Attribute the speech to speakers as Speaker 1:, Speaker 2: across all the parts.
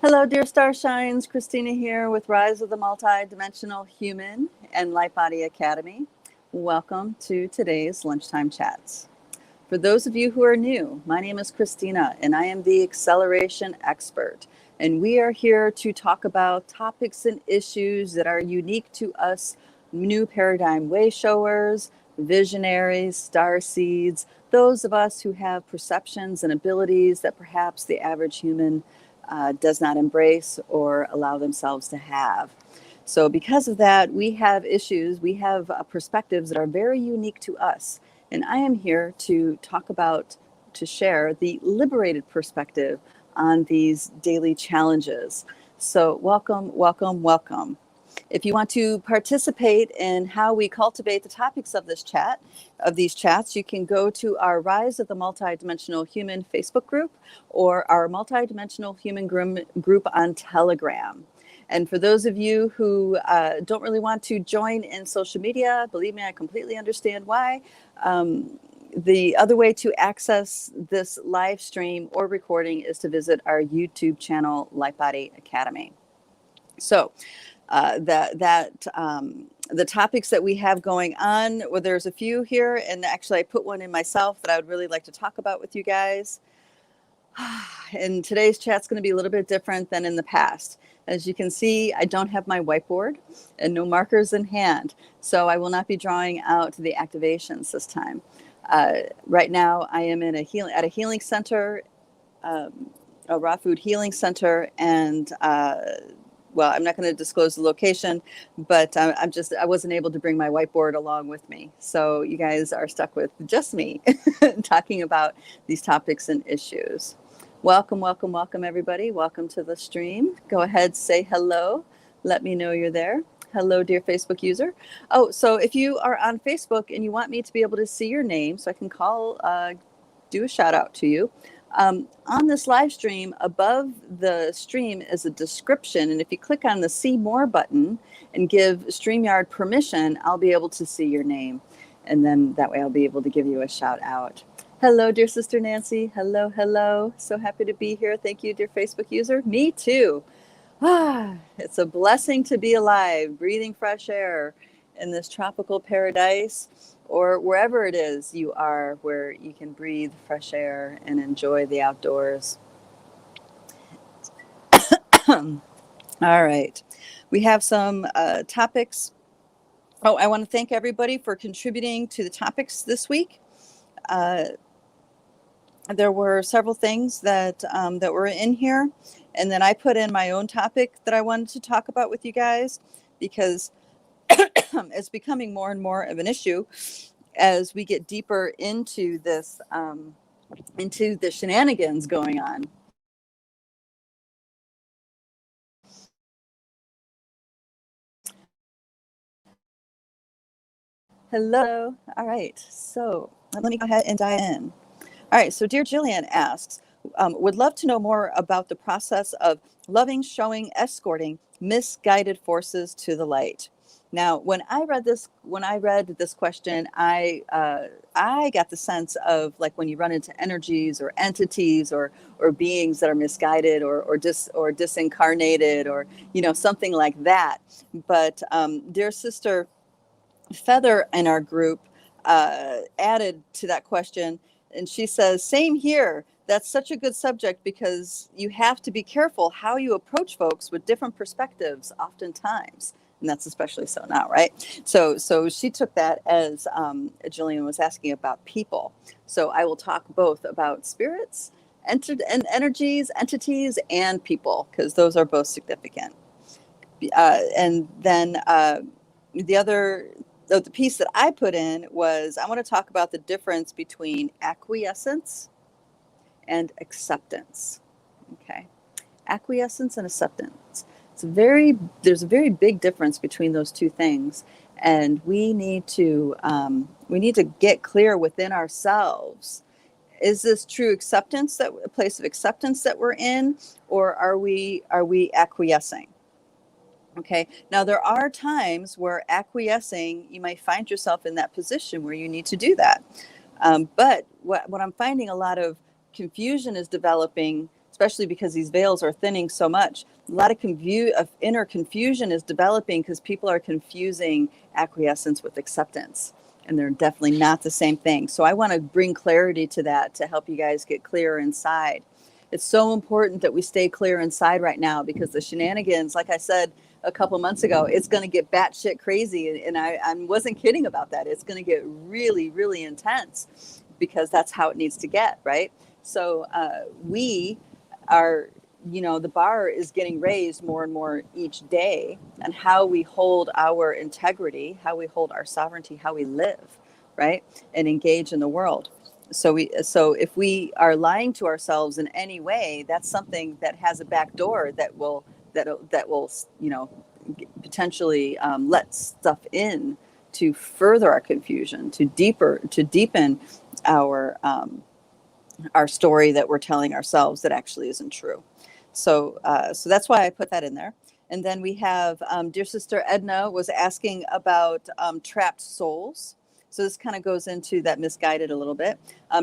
Speaker 1: Hello, dear Starshines. Christina here with Rise of the Multi-Dimensional Human and Lightbody Academy. Welcome to today's Lunchtime Chats. For those of you who are new, my name is Christina and I am the Acceleration Expert. And we are here to talk about topics and issues that are unique to us, new paradigm way showers, visionaries, star seeds, those of us who have perceptions and abilities that perhaps the average human does not embrace or allow themselves to have. So because of that, we have issues, we have perspectives that are very unique to us. And I am here to share the liberated perspective on these daily challenges. So welcome, welcome, welcome. If you want to participate in how we cultivate the topics of these chats, you can go to our Rise of the Multidimensional Human Facebook group or our Multidimensional Human group on Telegram. And for those of you who don't really want to join in social media, believe me, I completely understand why. The other way to access this live stream or recording is to visit our YouTube channel, Lightbody Academy. So the topics that we have going on, well, there's a few here, and actually I put one in myself that I would really like to talk about with you guys. And today's chat's going to be a little bit different than in the past. As you can see, I don't have my whiteboard and no markers in hand, so I will not be drawing out the activations this time. Right now, I am in at a healing center, a raw food healing center, and well, I'm not going to disclose the location, but I wasn't able to bring my whiteboard along with me. So you guys are stuck with just me talking about these topics and issues. Welcome, welcome, welcome, everybody. Welcome to the stream. Go ahead, say hello. Let me know you're there. Hello, dear Facebook user. Oh, so if you are on Facebook and you want me to be able to see your name so I can do a shout out to you, on this live stream, above the stream is a description, and if you click on the See More button and give StreamYard permission, I'll be able to see your name, and then that way I'll be able to give you a shout out. Hello, dear Sister Nancy. Hello, hello. So happy to be here. Thank you, dear Facebook user. Me too. It's a blessing to be alive, breathing fresh air in this tropical paradise, or wherever it is you are, where you can breathe fresh air and enjoy the outdoors. All right, we have some topics. Oh, I want to thank everybody for contributing to the topics this week. There were several things that were in here, and then I put in my own topic that I wanted to talk about with you guys, because it's becoming more and more of an issue as we get deeper into this, into the shenanigans going on. Hello. All right. So let me go ahead and dive in. All right. So dear Jillian asks, would love to know more about the process of loving, showing, escorting misguided forces to the light. Now, when I read this question, I got the sense of like when you run into energies or entities or beings that are misguided or disincarnated or something like that. But dear Sister Feather in our group added to that question, and she says, "Same here. That's such a good subject because you have to be careful how you approach folks with different perspectives, oftentimes." And that's especially so now, right? So she took that as Jillian was asking about people. So I will talk both about spirits, energies, entities, and people, because those are both significant. And then the piece that I put in was I want to talk about the difference between acquiescence and acceptance. Okay, acquiescence and acceptance. There's a very big difference between those two things, and we need to get clear within ourselves. Is this true acceptance, that a place of acceptance that we're in, or are we acquiescing? Okay. Now there are times where acquiescing, you might find yourself in that position where you need to do that. But what I'm finding a lot of confusion is developing especially because these veils are thinning so much. A lot of inner confusion is developing because people are confusing acquiescence with acceptance. And they're definitely not the same thing. So I want to bring clarity to that to help you guys get clearer inside. It's so important that we stay clear inside right now, because the shenanigans, like I said a couple months ago, it's going to get batshit crazy. And I wasn't kidding about that. It's going to get really, really intense, because that's how it needs to get, right? So we are, the bar is getting raised more and more each day, and how we hold our integrity, how we hold our sovereignty, how we live, right? And engage in the world. So if we are lying to ourselves in any way, that's something that has a back door that will potentially let stuff in to further our confusion, to deepen our story that we're telling ourselves that actually isn't true. So that's why I put that in there. And then we have dear sister Edna was asking about trapped souls. So this kind of goes into that misguided a little bit,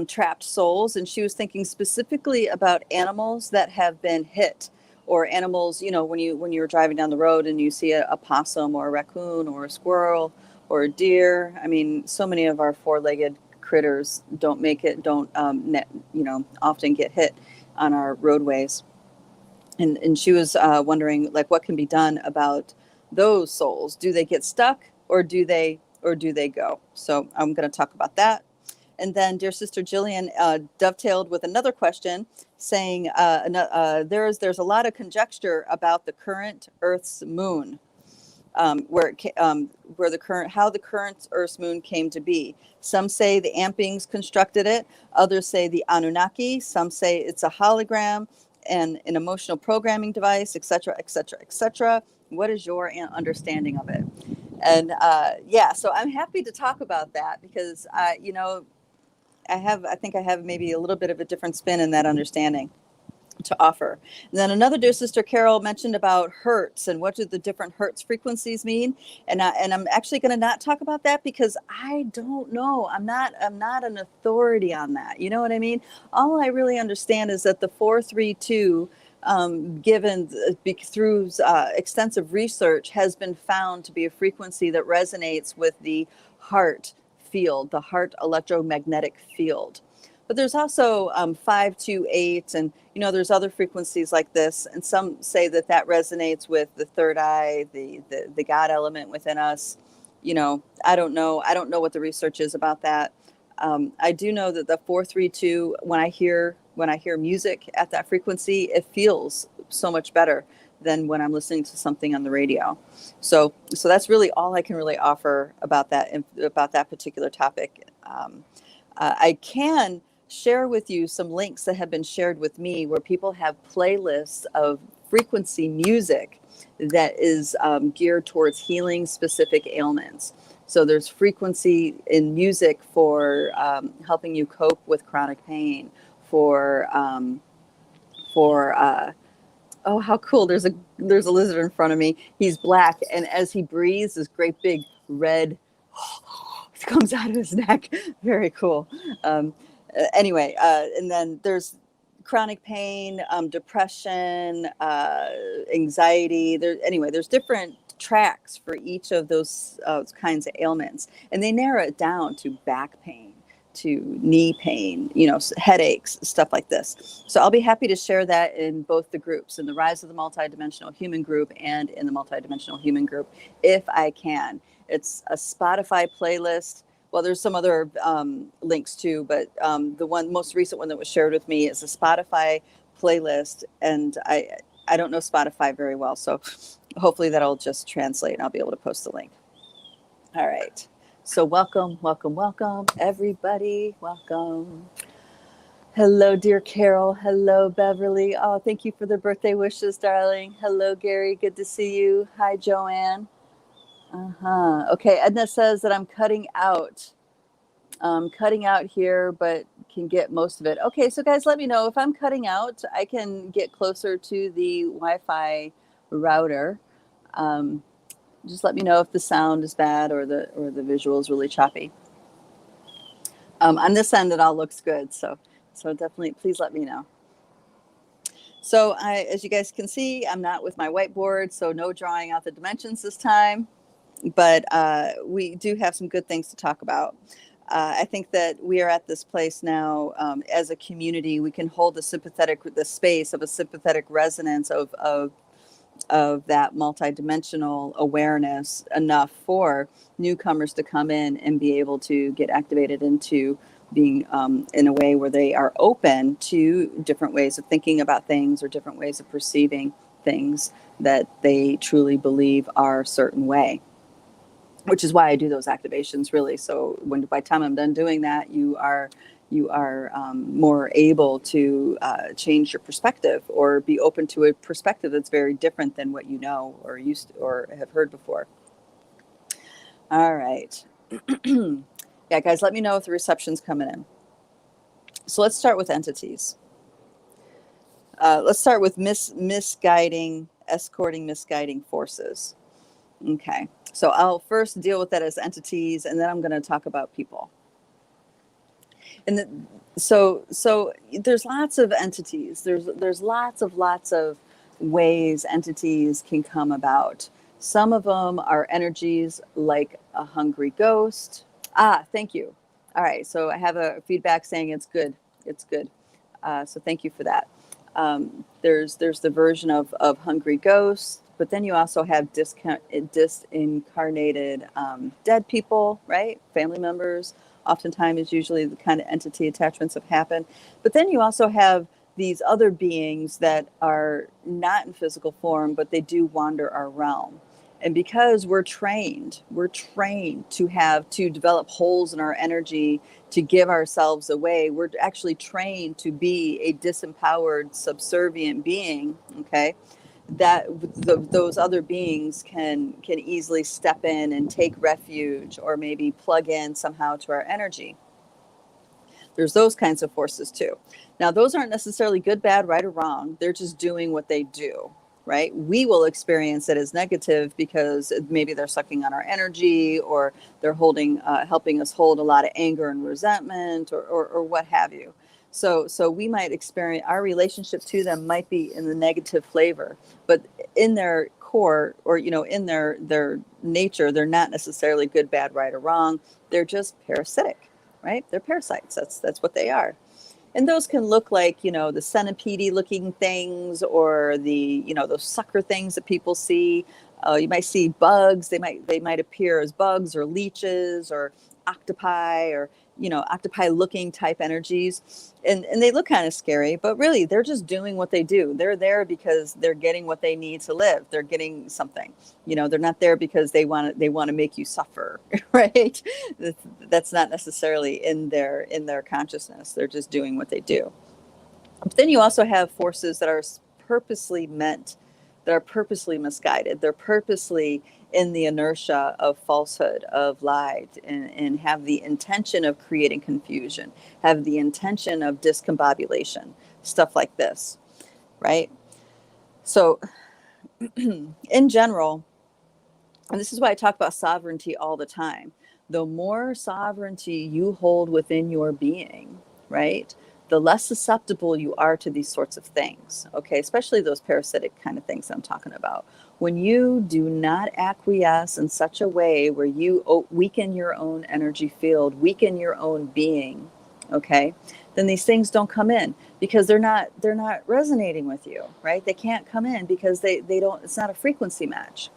Speaker 1: trapped souls. And she was thinking specifically about animals that have been hit, or animals, when you're driving down the road and you see a possum or a raccoon or a squirrel or a deer. I mean, so many of our four-legged critters don't often get hit on our roadways. And she was wondering, like, what can be done about those souls? Do they get stuck, or do they go? So I'm going to talk about that. And then dear sister Jillian dovetailed with another question, saying there's a lot of conjecture about the current Earth's moon, how the current Earth's moon came to be. Some say the Ampings constructed it. Others say the Anunnaki. Some say it's a hologram and an emotional programming device, etc., etc., etc. What is your understanding of it? And so I'm happy to talk about that, because I think I have maybe a little bit of a different spin in that understanding to offer. And then another dear sister Carol mentioned about hertz and what do the different hertz frequencies mean. And I'm actually going to not talk about that, because I don't know. I'm not an authority on that. You know what I mean? All I really understand is that the 432, given through extensive research, has been found to be a frequency that resonates with the heart field, the heart electromagnetic field. But there's also 528, and there's other frequencies like this, and some say that resonates with the third eye, the God element within us. I don't know what the research is about that. I do know that the 432, when I hear music at that frequency, it feels so much better than when I'm listening to something on the radio. So that's really all I can really offer about that particular topic. I can share with you some links that have been shared with me, where people have playlists of frequency music that is geared towards healing specific ailments. So there's frequency in music for helping you cope with chronic pain, for oh, how cool. There's a lizard in front of me. He's black, and as he breathes, this great big red comes out of his neck. Very cool. Anyway, and then there's chronic pain, depression, anxiety. There's different tracks for each of those kinds of ailments, and they narrow it down to back pain, to knee pain, headaches, stuff like this. So I'll be happy to share that in both the groups, in the Rise of the Multidimensional Human group and in the Multidimensional Human group, if I can. It's a Spotify playlist. Well, there's some other links too, but the most recent one that was shared with me is a Spotify playlist, and I don't know Spotify very well, so hopefully that'll just translate and I'll be able to post the link. All right. So welcome, everybody. Welcome. Hello, dear Carol. Hello, Beverly. Oh, thank you for the birthday wishes, darling. Hello, Gary. Good to see you. Hi, Joanne. Okay, Edna says that I'm cutting out here, but can get most of it. Okay, so guys, let me know if I'm cutting out. I can get closer to the Wi-Fi router. Just let me know if the sound is bad or the visual is really choppy. On this end, it all looks good. So definitely, please let me know. So as you guys can see, I'm not with my whiteboard, so no drawing out the dimensions this time, but we do have some good things to talk about. I think that we are at this place now as a community. We can hold the space of a sympathetic resonance of that multidimensional awareness enough for newcomers to come in and be able to get activated into being in a way where they are open to different ways of thinking about things or different ways of perceiving things that they truly believe are a certain way, which is why I do those activations, really. So by the time I'm done doing that, you are more able to change your perspective or be open to a perspective that's very different than what you know or used to, or have heard before. All right. Yeah, guys, let me know if the reception's coming in. So let's start with entities. Let's start with escorting misguiding forces. Okay, so I'll first deal with that as entities, and then I'm going to talk about people. And so there's lots of entities. There's lots of ways entities can come about. Some of them are energies like a hungry ghost. Thank you. All right, so I have a feedback saying it's good. It's good. So thank you for that. There's the version of hungry ghosts, but then you also have disincarnated dead people, right? Family members. Oftentimes is usually the kind of entity attachments have happened. But then you also have these other beings that are not in physical form, but they do wander our realm. And because we're trained to develop holes in our energy to give ourselves away. We're actually trained to be a disempowered, subservient being, okay? That those other beings can easily step in and take refuge or maybe plug in somehow to our energy. There's those kinds of forces too. Now, those aren't necessarily good, bad, right, or wrong. They're just doing what they do, right? We will experience it as negative because maybe they're sucking on our energy or they're helping us hold a lot of anger and resentment or what have you. So we might experience our relationship to them might be in the negative flavor, but in their core or, in their nature, they're not necessarily good, bad, right, or wrong. They're just parasitic. Right? They're parasites. That's what they are. And those can look like, the centipede looking things or the, those sucker things that people see. You might see bugs. They might appear as bugs or leeches or octopi or, octopi looking type energies. And they look kind of scary, but really they're just doing what they do. They're there because they're getting what they need to live. They're getting something, they're not there because they want to make you suffer, right? That's not necessarily in their consciousness. They're just doing what they do. But then you also have forces that are purposely misguided. They're purposely in the inertia of falsehood, of lies, and have the intention of creating confusion, have the intention of discombobulation, stuff like this, right? So in general, and this is why I talk about sovereignty all the time, the more sovereignty you hold within your being, right, the less susceptible you are to these sorts of things, okay, especially those parasitic kind of things I'm talking about. When you do not acquiesce in such a way where you weaken your own energy field, weaken your own being, okay, then these things don't come in because they're not resonating with you, right? They can't come in because they don't, it's not a frequency match.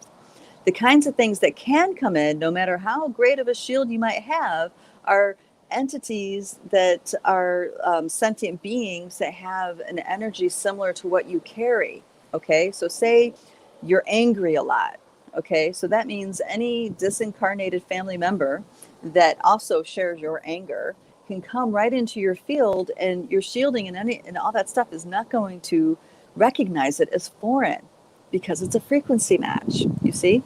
Speaker 1: The kinds of things that can come in, no matter how great of a shield you might have, are entities that are sentient beings that have an energy similar to what you carry. Okay, so say you're angry a lot. Okay, so that means any disincarnated family member that also shares your anger can come right into your field, and your shielding and all that stuff is not going to recognize it as foreign because it's a frequency match, you see?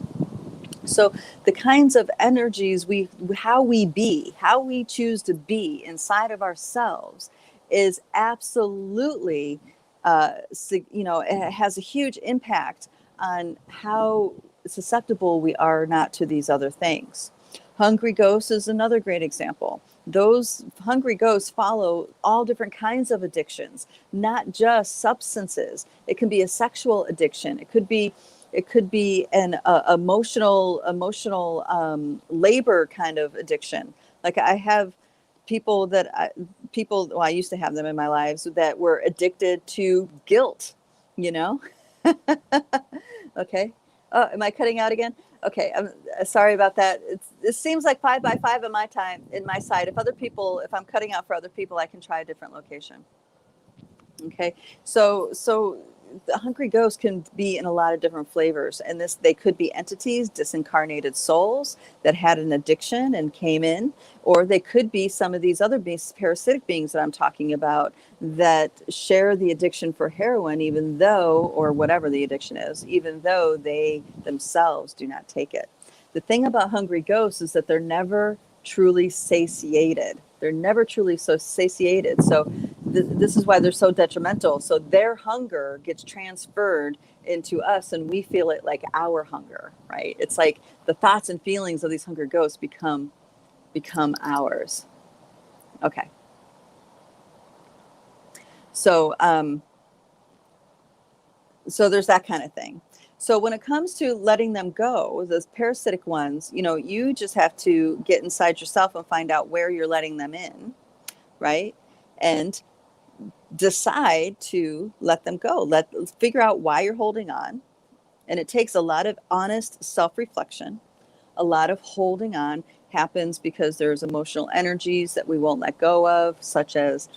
Speaker 1: So the kinds of energies how we choose to be inside of ourselves is absolutely, it has a huge impact on how susceptible we are not to these other things. Hungry ghosts is another great example. Those hungry ghosts follow all different kinds of addictions, not just substances. It can be a sexual addiction. It could be an emotional labor kind of addiction. Like I have well, I used to have them in my lives that were addicted to guilt, you know? Okay. Oh, am I cutting out again? Okay, I'm sorry about that. It seems like 5 by 5 in my side. If I'm cutting out for other people, I can try a different location. Okay, so the hungry ghost can be in a lot of different flavors, and they could be entities, disincarnated souls that had an addiction and came in, or they could be some of these other beings, parasitic beings that I'm talking about, that share the addiction for heroin, even though, or whatever the addiction is, even though they themselves do not take it. The thing about hungry ghosts is that they're never truly satiated. They're never truly so satiated. So this is why they're so detrimental. So their hunger gets transferred into us, and we feel it like our hunger, right? It's like the thoughts and feelings of these hungry ghosts become ours. Okay. So so there's that kind of thing. So when it comes to letting them go, those parasitic ones, you just have to get inside yourself and find out where you're letting them in, right? And decide to let them go. Figure out why you're holding on. And it takes a lot of honest self-reflection. A lot of holding on happens because there's emotional energies that we won't let go of, such as,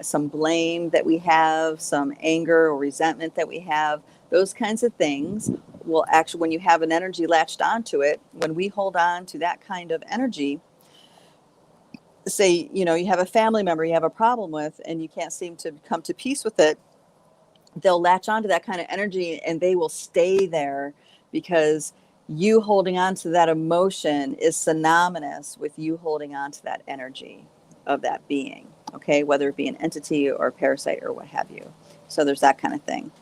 Speaker 1: some blame that we have, some anger or resentment that we have. Those kinds of things will actually, when you have an energy latched onto it, when we hold on to that kind of energy, say, you have a family member you have a problem with and you can't seem to come to peace with it, they'll latch onto that kind of energy and they will stay there because you holding on to that emotion is synonymous with you holding on to that energy of that being, okay? Whether it be an entity or a parasite or what have you. So there's that kind of thing.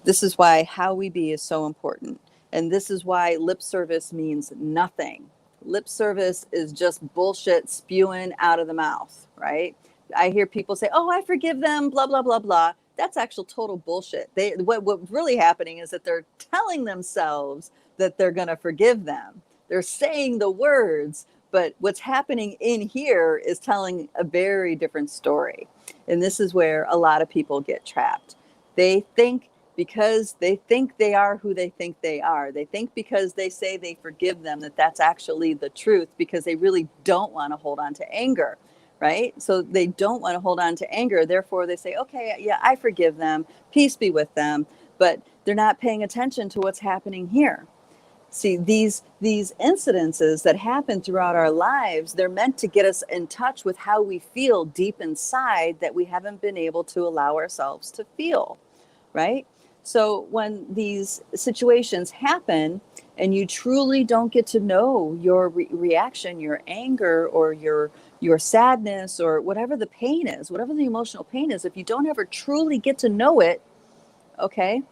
Speaker 1: This is why how we be is so important. And this is why lip service means nothing. Lip service is just bullshit spewing out of the mouth, right? I hear people say, oh, I forgive them, blah, blah, blah, blah. That's actual total bullshit. What's really happening is that they're telling themselves that they're going to forgive them. They're saying the words, but what's happening in here is telling a very different story. And this is where a lot of people get trapped. They think because they think they are who they think they are. They think because they say they forgive them that that's actually the truth, because they really don't want to hold on to anger, right? So they don't want to hold on to anger. Therefore, they say, okay, yeah, I forgive them. Peace be with them. But they're not paying attention to what's happening here. See, these incidences that happen throughout our lives, they're meant to get us in touch with how we feel deep inside that we haven't been able to allow ourselves to feel, right? So when these situations happen and you truly don't get to know your reaction, your anger or your sadness or whatever the pain is, whatever the emotional pain is, if you don't ever truly get to know it, okay,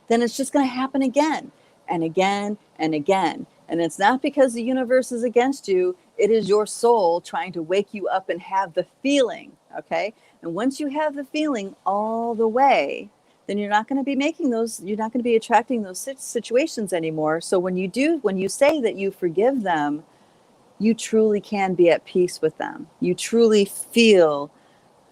Speaker 1: then it's just going to happen again and again and again. And it's not because the universe is against you. It is your soul trying to wake you up and have the feeling, okay? And once you have the feeling all the way, then you're not going to be you're not going to be attracting those situations anymore. So when you say that you forgive them, you truly can be at peace with them. You truly feel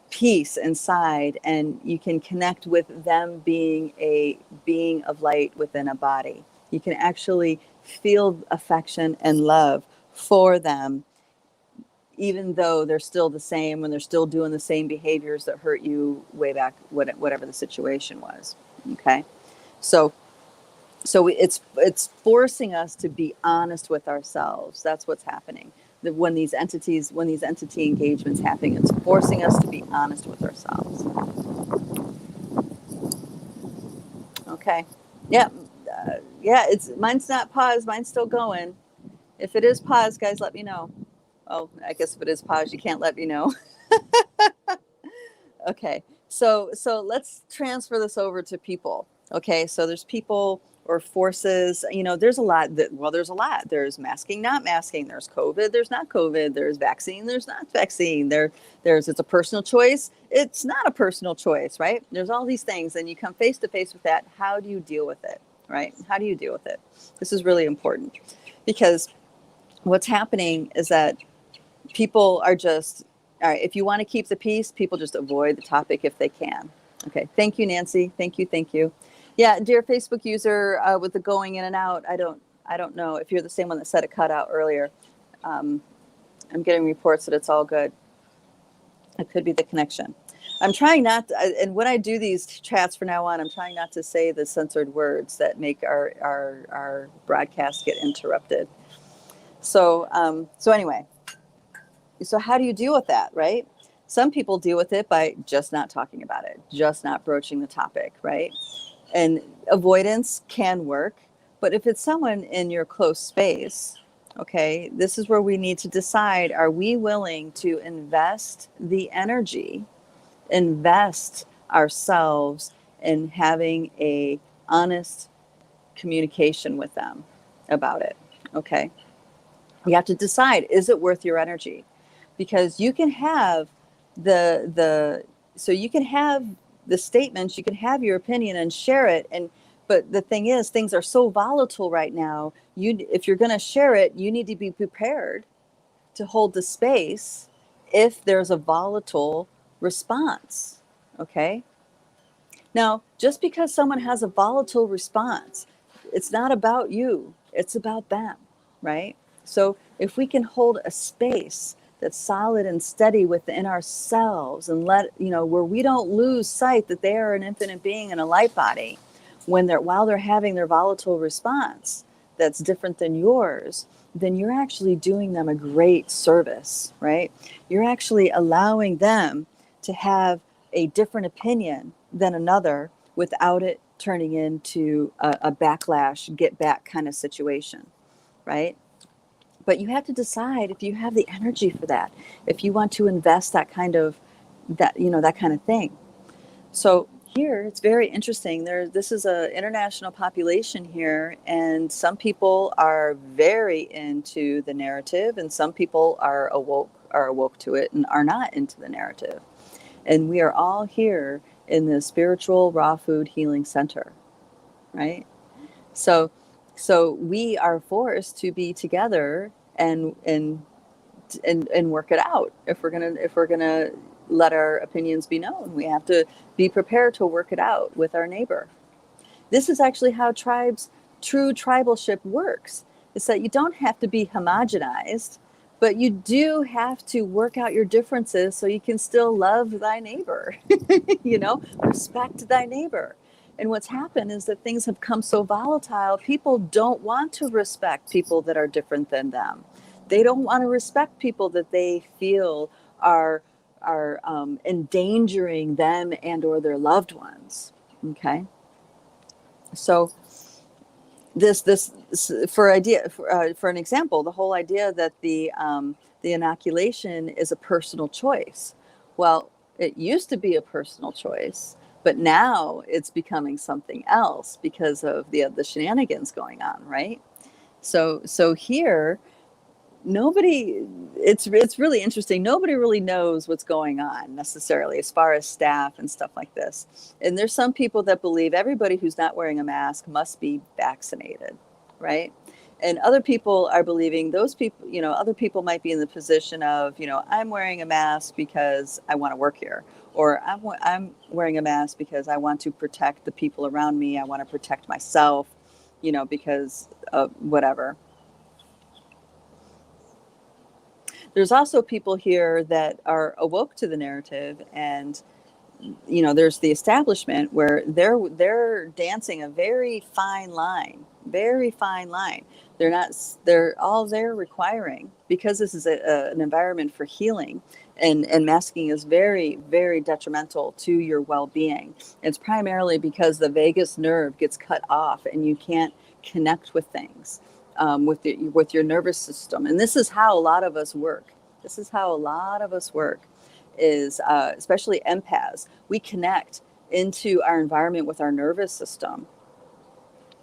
Speaker 1: peace inside, and you can connect with them being a being of light within a body. You can actually feel affection and love for them, even though they're still the same and they're still doing the same behaviors that hurt you way back, whatever the situation was. Okay. So it's forcing us to be honest with ourselves. That's what's happening. When these entity engagements happen, it's forcing us to be honest with ourselves. Okay. Yeah. Yeah. Mine's not paused. Mine's still going. If it is paused, guys, let me know. Oh, I guess if it is paused, you can't let me know. Okay. So let's transfer this over to people. Okay, so there's people or forces. There's a lot there's a lot. There's masking, not masking. There's COVID. There's not COVID. There's vaccine. There's not vaccine. There's it's a personal choice. It's not a personal choice, right? There's all these things, and you come face to face with that. How do you deal with it, right? How do you deal with it? This is really important, because what's happening is that people are just, all right, if you want to keep the peace, people just avoid the topic if they can. Okay. Thank you, Nancy. Thank you. Thank you. Yeah. Dear Facebook user, with the going in and out, I don't know if you're the same one that said it cut out earlier. I'm getting reports that it's all good. It could be the connection. I'm trying not to, and when I do these chats from now on, I'm trying not to say the censored words that make our broadcast get interrupted. So anyway, so how do you deal with that, right? Some people deal with it by just not talking about it, just not broaching the topic, right? And avoidance can work, but if it's someone in your close space, okay, this is where we need to decide, are we willing to invest the energy, invest ourselves in having a honest communication with them about it, okay? You have to decide, is it worth your energy? Because you can have so you can have the statements, you can have your opinion and share it, but the thing is, things are so volatile right now. If you're going to share it, you need to be prepared to hold the space if there's a volatile response. Okay. Now, just because someone has a volatile response, it's not about you, it's about them, right? So if we can hold a space that's solid and steady within ourselves, and where we don't lose sight that they are an infinite being in a light body, while they're having their volatile response that's different than yours, then you're actually doing them a great service, right? You're actually allowing them to have a different opinion than another without it turning into a backlash, get back kind of situation, right? But you have to decide if you have the energy for that, if you want to invest that kind of thing. So here it's very interesting. This is an international population here, and some people are very into the narrative, and some people are awoke to it and are not into the narrative. And we are all here in the spiritual raw food healing center, right? So we are forced to be together and work it out. If we're gonna let our opinions be known, we have to be prepared to work it out with our neighbor. This is actually how true tribalship works. It's that you don't have to be homogenized, but you do have to work out your differences so you can still love thy neighbor, respect thy neighbor. And what's happened is that things have come so volatile, people don't want to respect people that are different than them. They don't want to respect people that they feel are endangering them and or their loved ones. Okay. So this for an example, the whole idea that the inoculation is a personal choice. Well, it used to be a personal choice, but now it's becoming something else because of the shenanigans going on, right? So here, it's really interesting. Nobody really knows what's going on necessarily as far as staff and stuff like this. And there's some people that believe everybody who's not wearing a mask must be vaccinated, right? And other people are believing those people, other people might be in the position of, I'm wearing a mask because I want to work here, or I'm wearing a mask because I want to protect the people around me. I want to protect myself, because of whatever. There's also people here that are awoke to the narrative, and there's the establishment where they're dancing a very fine line. They're all they're requiring, because this is an environment for healing, and masking is very, very detrimental to your well-being. It's primarily because the vagus nerve gets cut off and you can't connect with things. With your nervous system. And this is how a lot of us work. is, especially empaths, we connect into our environment with our nervous system.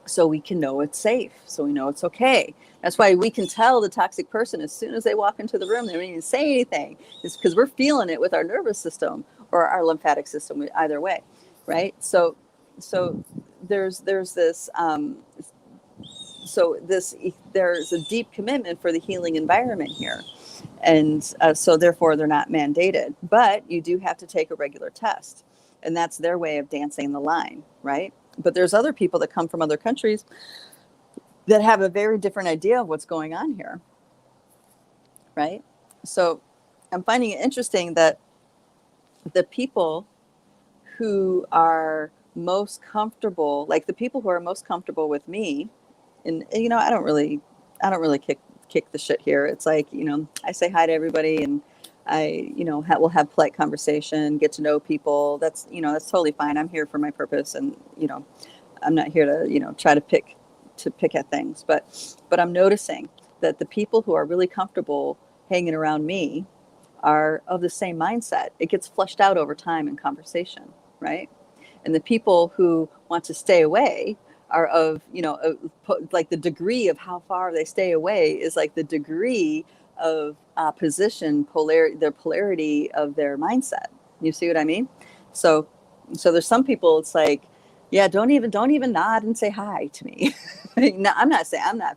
Speaker 1: So we can know it's safe. So we know it's okay. That's why we can tell the toxic person as soon as they walk into the room. They don't even say anything. It's because we're feeling it with our nervous system or our lymphatic system, either way, right? So there's this there's a deep commitment for the healing environment here, and so therefore they're not mandated. But you do have to take a regular test, and that's their way of dancing the line, right? But there's other people that come from other countries that have a very different idea of what's going on here, right? So I'm finding it interesting that the people who are most comfortable, like the people who are most comfortable with me, and you know, I don't really kick the shit here. It's like, you know, I say hi to everybody, and I, you know, we'll have polite conversation, get to know people. That's, you know, that's totally fine. I'm here for my purpose, and you know, I'm not here to, you know, try to pick at things. But I'm noticing that the people who are really comfortable hanging around me are of the same mindset. It gets flushed out over time in conversation, right? And the people who want to stay away are of, you know, like the degree of how far they stay away is like the degree of opposition, their polarity of their mindset. You see what I mean? So there's some people, it's like, yeah, don't even nod and say hi to me. No, I'm not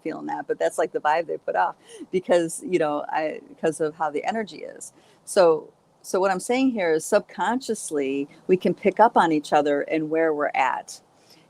Speaker 1: feeling that, but that's like the vibe they put off because, you know, because of how the energy is. So what I'm saying here is subconsciously we can pick up on each other and where we're at.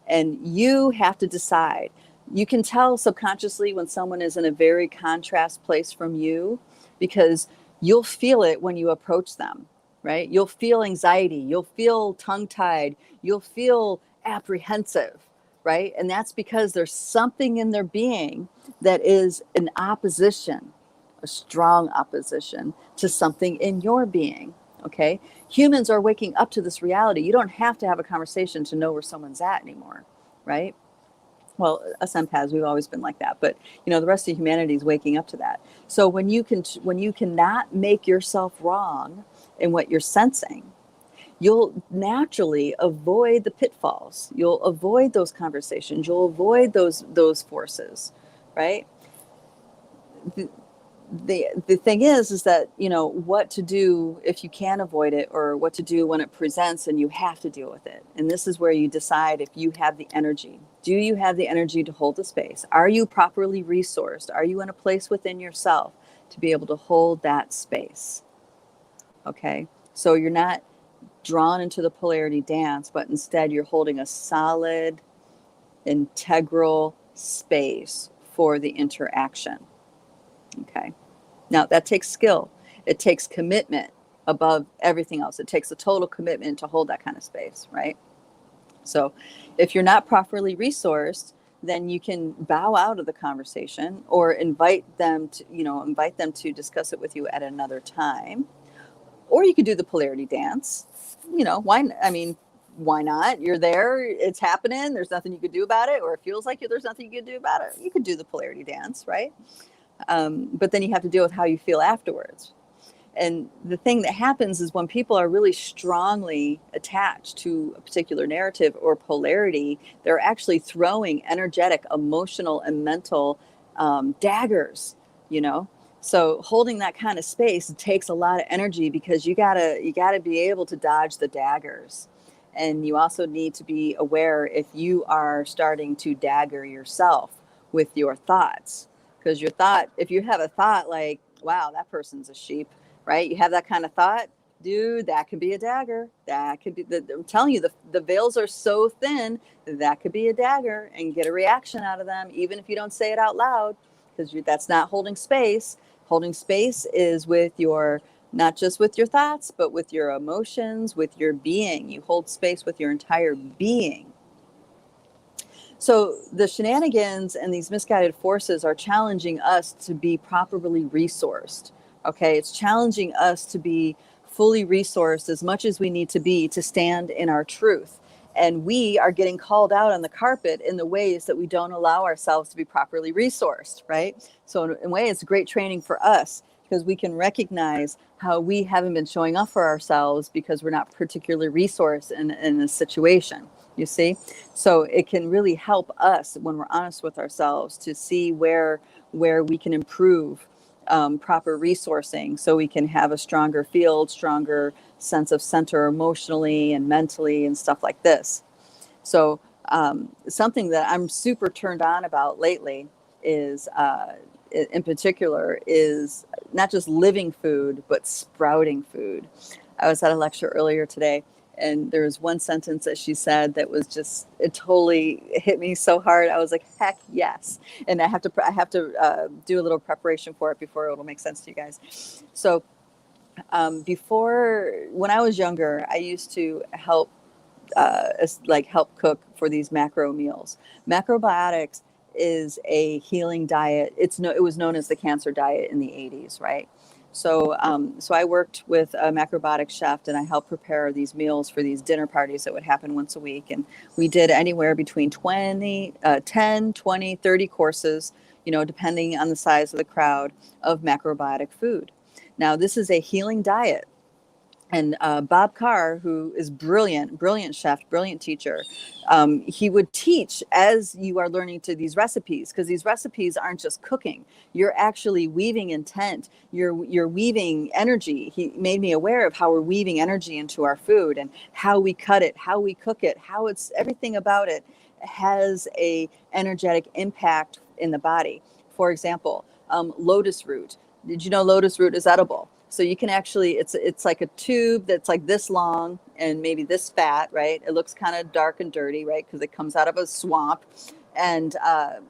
Speaker 1: And you have to decide. You can tell subconsciously when someone is in a very contrast place from you, because you'll feel it when you approach them, right? You'll feel anxiety. You'll feel tongue-tied. You'll feel apprehensive, right? And that's because there's something in their being that is an opposition, a strong opposition to something in your being. Okay. Humans are waking up to this reality. You don't have to have a conversation to know where someone's at anymore. Right. Well, us empaths, we've always been like that, but you know, the rest of humanity is waking up to that. So when you cannot make yourself wrong in what you're sensing, you'll naturally avoid the pitfalls. You'll avoid those conversations. You'll avoid those forces. Right. The thing is that, you know, what to do if you can avoid it, or what to do when it presents and you have to deal with it. And this is where you decide if you have the energy. Do you have the energy to hold the space? Are you properly resourced? Are you in a place within yourself to be able to hold that space? Okay. So you're not drawn into the polarity dance, but instead you're holding a solid, integral space for the interaction. Okay. Now that takes skill. It takes commitment above everything else. It takes a total commitment to hold that kind of space, right? So if you're not properly resourced, then you can bow out of the conversation or invite them to discuss it with you at another time. Or you could do the polarity dance. You know, why not? You're there, it's happening, there's nothing you could do about it, or it feels like there's nothing you could do about it. You could do the polarity dance, right? But then you have to deal with how you feel afterwards. And the thing that happens is when people are really strongly attached to a particular narrative or polarity, they're actually throwing energetic, emotional, and mental daggers, you know? So holding that kind of space takes a lot of energy, because you gotta be able to dodge the daggers. And you also need to be aware if you are starting to dagger yourself with your thoughts. Because if you have a thought like, wow, that person's a sheep, right? You have that kind of thought, dude, that could be a dagger. That could be, I'm telling you, the veils are so thin, that could be a dagger, and get a reaction out of them, even if you don't say it out loud, because that's not holding space. Holding space is with not just with your thoughts, but with your emotions, with your being. You hold space with your entire being. So the shenanigans and these misguided forces are challenging us to be properly resourced. Okay, it's challenging us to be fully resourced as much as we need to be to stand in our truth. And we are getting called out on the carpet in the ways that we don't allow ourselves to be properly resourced, right? So in a way, it's great training for us, because we can recognize how we haven't been showing up for ourselves because we're not particularly resourced in a situation, you see? So it can really help us when we're honest with ourselves to see where we can improve proper resourcing, so we can have a stronger field, stronger sense of center emotionally and mentally and stuff like this. So something that I'm super turned on about lately is, in particular, is not just living food, but sprouting food. I was at a lecture earlier today, and there was one sentence that she said that was just, it totally hit me so hard. I was like, heck yes. And I have to do a little preparation for it before it'll make sense to you guys. So before, when I was younger, I used to help cook for these macro meals. Macrobiotics is a healing diet. It was known as the cancer diet in the 80s, right? So I worked with a macrobiotic chef, and I helped prepare these meals for these dinner parties that would happen once a week. And we did anywhere between 10, 20, 30 courses, depending on the size of the crowd, of macrobiotic food. Now, this is a healing diet. And Bob Carr, who is brilliant chef, brilliant teacher, he would teach as you are learning to these recipes, because these recipes aren't just cooking. You're actually weaving intent. You're weaving energy. He made me aware of how we're weaving energy into our food, and how we cut it, how we cook it, how it's, everything about it has a energetic impact in the body. For example, lotus root. Did you know lotus root is edible? So you can actually, it's like a tube that's like this long and maybe this fat, right? It looks kind of dark and dirty, right? Because it comes out of a swamp, and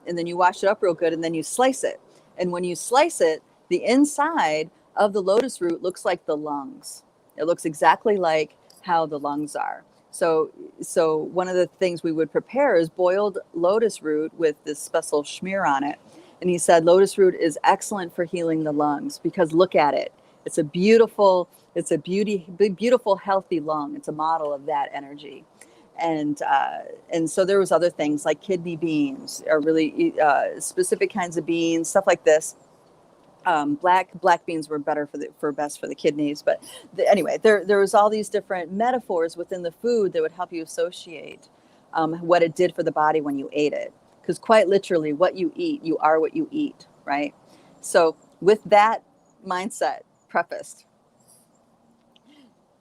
Speaker 1: then you wash it up real good, and then you slice it. And when you slice it, the inside of the lotus root looks like the lungs. It looks exactly like how the lungs are. So one of the things we would prepare is boiled lotus root with this special schmear on it. And he said lotus root is excellent for healing the lungs, because look at it. It's a beautiful, healthy lung. It's a model of that energy. And so there was other things like kidney beans, or really specific kinds of beans, stuff like this. Black beans were best for the kidneys. But anyway, there was all these different metaphors within the food that would help you associate what it did for the body when you ate it. Because quite literally, what you eat, you are what you eat, right? So with that mindset prefaced,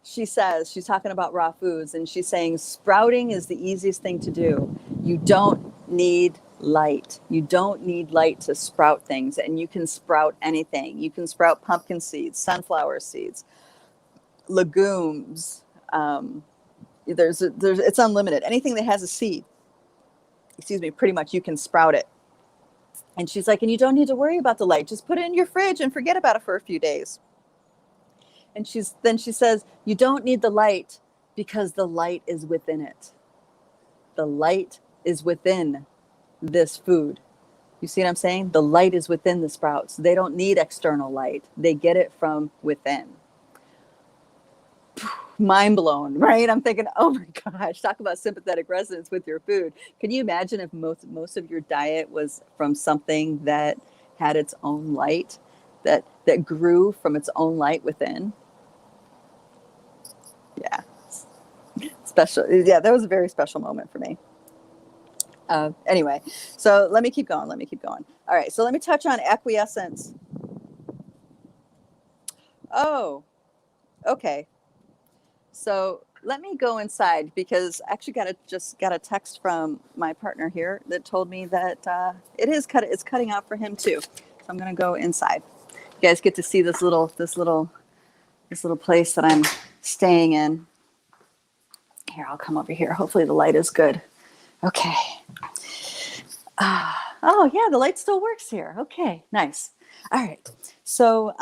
Speaker 1: she says, she's talking about raw foods, and she's saying sprouting is the easiest thing to do. You don't need light. You don't need light to sprout things, and you can sprout anything. You can sprout pumpkin seeds, sunflower seeds, legumes. It's unlimited. Anything that has a seed, pretty much you can sprout it. And she's like, and you don't need to worry about the light. Just put it in your fridge and forget about it for a few days. And she says, you don't need the light because the light is within it. The light is within this food. You see what I'm saying? The light is within the sprouts. They don't need external light. They get it from within. Mind blown, right? I'm thinking, oh my gosh, talk about sympathetic resonance with your food. Can you imagine if most of your diet was from something that had its own light, that grew from its own light within? Yeah, special. Yeah, that was a very special moment for me. Anyway, so let me keep going. All right, so let me touch on acquiescence. Oh, okay. So let me go inside, because I actually just got a text from my partner here that told me that it's cutting out for him too. So I'm gonna go inside. You guys get to see this little place that I'm staying in. Here, I'll come over here. Hopefully the light is good. Okay. Oh yeah, the light still works here. Okay, nice. All right. So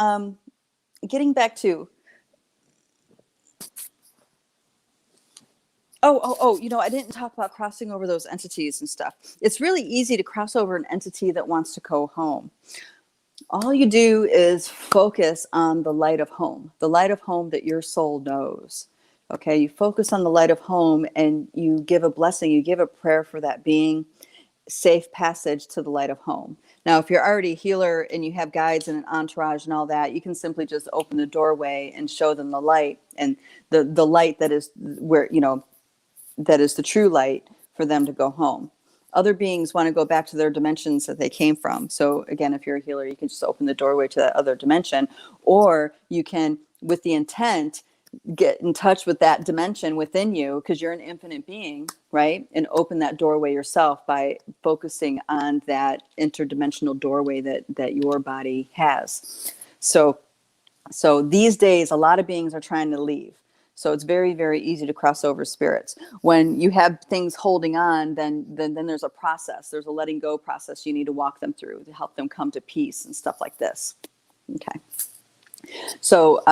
Speaker 1: getting back to. Oh, I didn't talk about crossing over those entities and stuff. It's really easy to cross over an entity that wants to go home. All you do is focus on the light of home that your soul knows. Okay, you focus on the light of home, and you give a blessing, you give a prayer for that being. safe passage to the light of home. Now, if you're already a healer and you have guides and an entourage and all that, you can simply just open the doorway and show them the light, and the light that is where, that is the true light for them to go home. Other beings want to go back to their dimensions that they came from. So again, if you're a healer, you can just open the doorway to that other dimension, or you can, with the intent, get in touch with that dimension within you, because you're an infinite being, right? And open that doorway yourself by focusing on that interdimensional doorway that your body has. So these days, a lot of beings are trying to leave. So it's very, very easy to cross over spirits. When you have things holding on, then there's a process. There's a letting go process you need to walk them through to help them come to peace and stuff like this. Okay. So,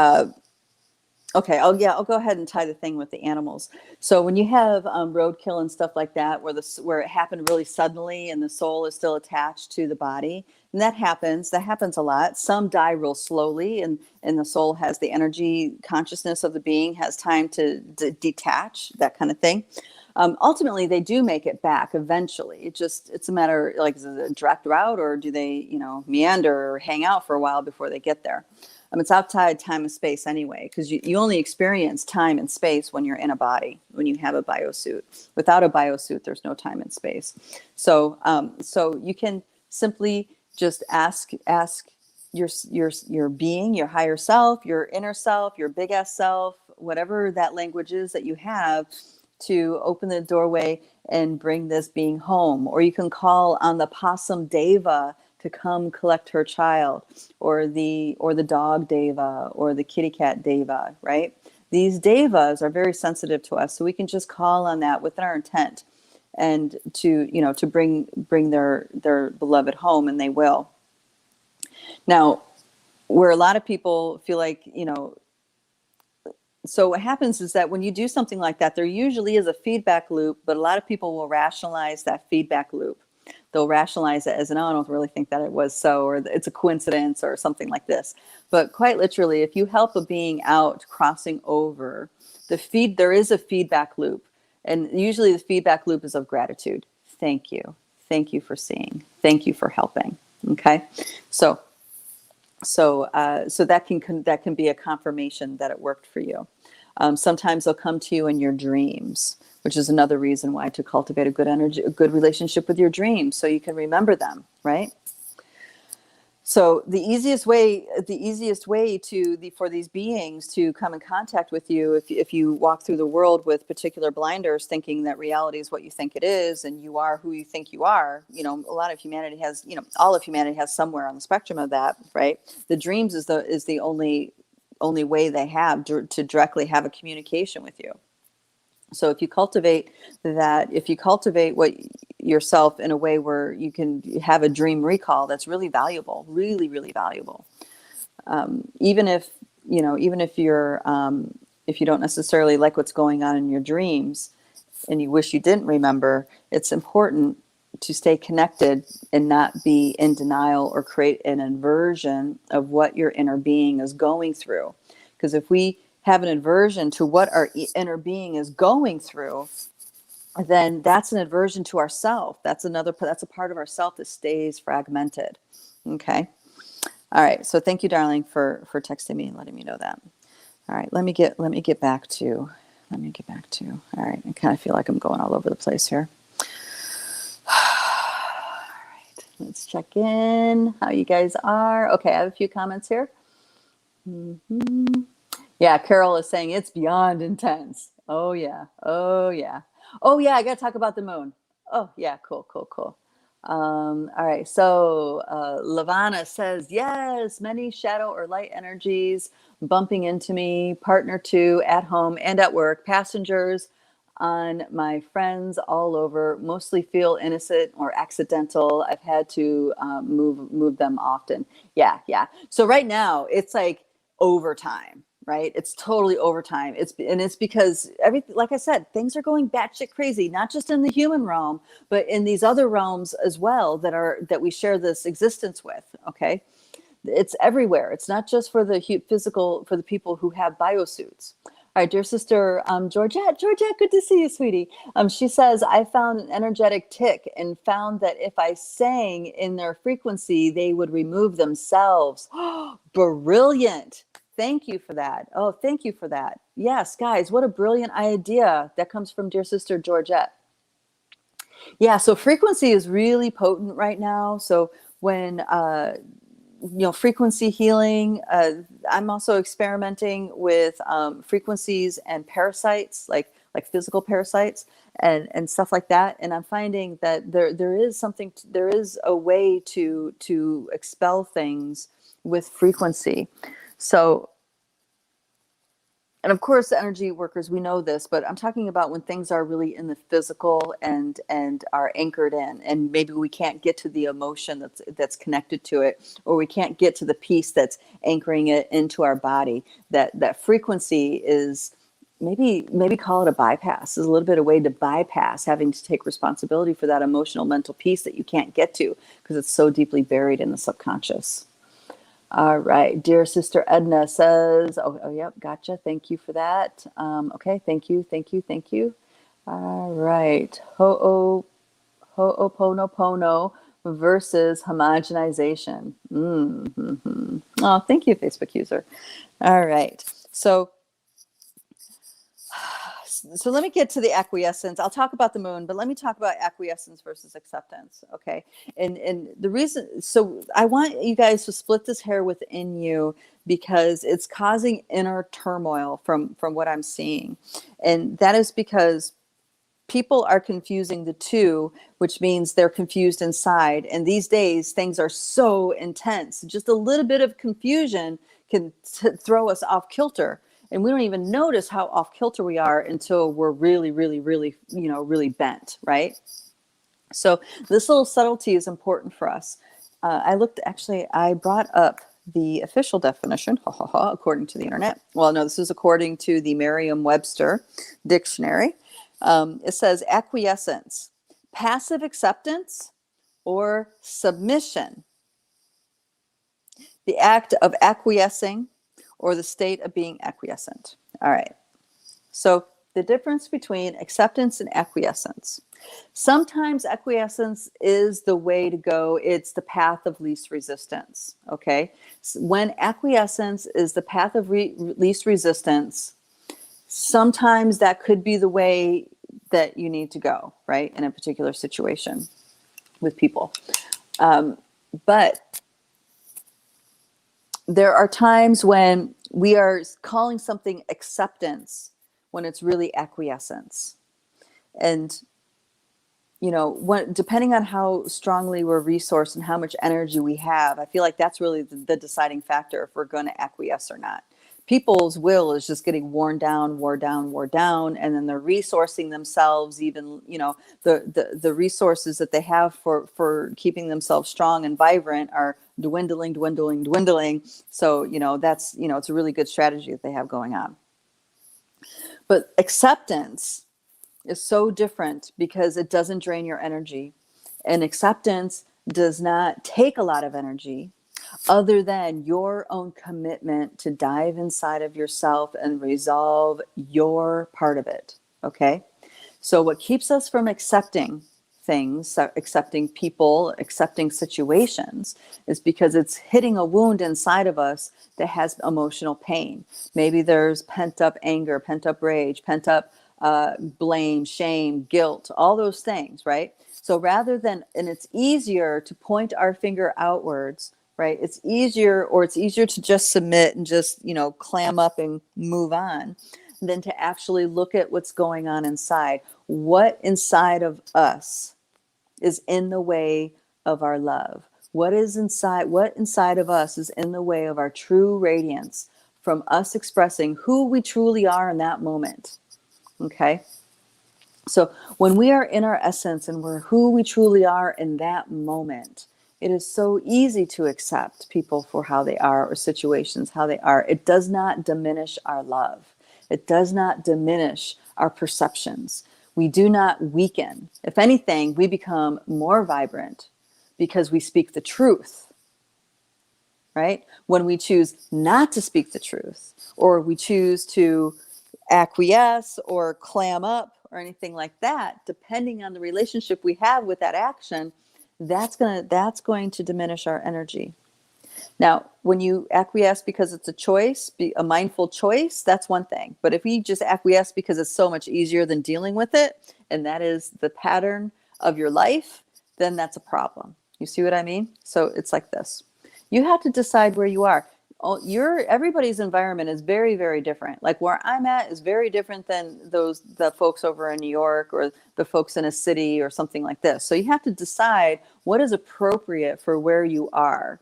Speaker 1: okay, I'll go ahead and tie the thing with the animals. So when you have roadkill and stuff like that, where it happened really suddenly and the soul is still attached to the body, and that happens a lot. Some die real slowly, and the soul has the energy consciousness of the being, has time to detach, that kind of thing. Ultimately, they do make it back eventually. It's a matter, like, is it a direct route, or do they, meander or hang out for a while before they get there? It's outside time and space anyway, because you only experience time and space when you're in a body, when you have a biosuit. Without a biosuit, there's no time and space. So you can simply just ask your being, your higher self, your inner self, your big ass self, whatever that language is that you have, to open the doorway and bring this being home. Or you can call on the possum deva to come collect her child, or the dog deva, or the kitty cat deva, right? These devas are very sensitive to us, so we can just call on that within our intent, and to bring their beloved home, and they will. Now, where a lot of people feel like, so what happens is that when you do something like that, there usually is a feedback loop, but a lot of people will rationalize that feedback loop. They'll rationalize it as I don't really think that it was so, or it's a coincidence, or something like this. But quite literally, if you help a being out crossing over, there is a feedback loop. And usually the feedback loop is of gratitude. Thank you. Thank you for seeing. Thank you for helping. Okay. So that can be a confirmation that it worked for you. Sometimes they'll come to you in your dreams, which is another reason why to cultivate a good relationship with your dreams, so you can remember them, right? So the easiest way for these beings to come in contact with you, if you walk through the world with particular blinders, thinking that reality is what you think it is, and you are who you think you are, a lot of humanity has, all of humanity has somewhere on the spectrum of that, right? The dreams is the only way they have to directly have a communication with you. So if you cultivate yourself in a way where you can have a dream recall, that's really valuable, really, really valuable. Even if you're, if you don't necessarily like what's going on in your dreams and you wish you didn't remember, it's important to stay connected and not be in denial or create an aversion of what your inner being is going through. Because if we have an aversion to what our inner being is going through, then that's an aversion to ourself. That's a part of ourself that stays fragmented. Okay. All right. So thank you, darling, for texting me and letting me know that. All right. Let me get back to. All right. I kind of feel like I'm going all over the place here. All right. Let's check in how you guys are. Okay. I have a few comments here. Mm-hmm. Yeah, Carol is saying it's beyond intense. Oh yeah. Oh yeah. Oh yeah, I got to talk about the moon. Oh yeah, cool. All right, so Lavana says, yes, many shadow or light energies bumping into me, partner 2 at home and at work, passengers on my friends all over, mostly feel innocent or accidental. I've had to move them often. Yeah. So right now it's like overtime. Right? It's totally overtime. It's because everything, like I said, things are going batshit crazy, not just in the human realm, but in these other realms as well that we share this existence with. Okay. It's everywhere. It's not just for the physical, for the people who have biosuits. All right, dear sister Georgette. Georgette, good to see you, sweetie. She says, I found an energetic tick and found that if I sang in their frequency, they would remove themselves. Brilliant. Thank you for that. Oh, thank you for that. Yes, guys, what a brilliant idea. That comes from dear sister Georgette. Yeah, so frequency is really potent right now. So when frequency healing. I'm also experimenting with frequencies and parasites, like physical parasites and stuff like that. And I'm finding that there is a way to expel things with frequency. So, and of course, the energy workers, we know this, but I'm talking about when things are really in the physical and are anchored in, and maybe we can't get to the emotion that's connected to it, or we can't get to the piece that's anchoring it into our body. That frequency is maybe call it a bypass. Is a little bit a way to bypass having to take responsibility for that emotional mental piece that you can't get to because it's so deeply buried in the subconscious. All right. Dear Sister Edna says, yep, gotcha. Thank you for that. Okay, thank you. All right. Ho'oponopono versus homogenization. Mm-hmm. Oh, thank you, Facebook user. All right. So let me get to the acquiescence. I'll talk about the moon, but let me talk about acquiescence versus acceptance. Okay. And the reason, so I want you guys to split this hair within you because it's causing inner turmoil from what I'm seeing. And that is because people are confusing the two, which means they're confused inside. And these days, things are so intense. Just a little bit of confusion can throw us off kilter. And we don't even notice how off kilter we are until we're really, really, really, really bent, right? So this little subtlety is important for us. I brought up the official definition, according to the internet. Well, no, this is according to the Merriam-Webster dictionary. It says acquiescence, passive acceptance or submission, the act of acquiescing or the state of being acquiescent. All right. So the difference between acceptance and acquiescence. Sometimes acquiescence is the way to go. It's the path of least resistance. Okay. When acquiescence is the path of least resistance, sometimes that could be the way that you need to go, right? In a particular situation with people. But there are times when we are calling something acceptance when it's really acquiescence. And, depending on how strongly we're resourced and how much energy we have, I feel like that's really the deciding factor if we're going to acquiesce or not. People's will is just getting worn down, and then they're resourcing themselves, even, the resources that they have for keeping themselves strong and vibrant are dwindling. So, that's, it's a really good strategy that they have going on. But acceptance is so different because it doesn't drain your energy. And acceptance does not take a lot of energy other than your own commitment to dive inside of yourself and resolve your part of it. Okay. So what keeps us from accepting things, accepting people, accepting situations, is because it's hitting a wound inside of us that has emotional pain. Maybe there's pent up anger, pent up rage, pent up blame, shame, guilt, all those things, right? So and it's easier to point our finger outwards, right? It's easier to just submit and just, clam up and move on than to actually look at what's going on inside. What inside of us is in the way of our love? What inside of us is in the way of our true radiance from us expressing who we truly are in that moment? Okay. So when we are in our essence and we're who we truly are in that moment, it is so easy to accept people for how they are or situations how they are. It does not diminish our love. It does not diminish our perceptions. We do not weaken. If anything, we become more vibrant because we speak the truth, right? When we choose not to speak the truth, or we choose to acquiesce or clam up or anything like that, depending on the relationship we have with that action, that's going to diminish our energy. Now, when you acquiesce because it's a choice, a mindful choice, that's one thing. But if we just acquiesce because it's so much easier than dealing with it, and that is the pattern of your life, then that's a problem. You see what I mean? So it's like this. You have to decide where you are. Everybody's environment is very, very different. Like where I'm at is very different than the folks over in New York or the folks in a city or something like this. So you have to decide what is appropriate for where you are,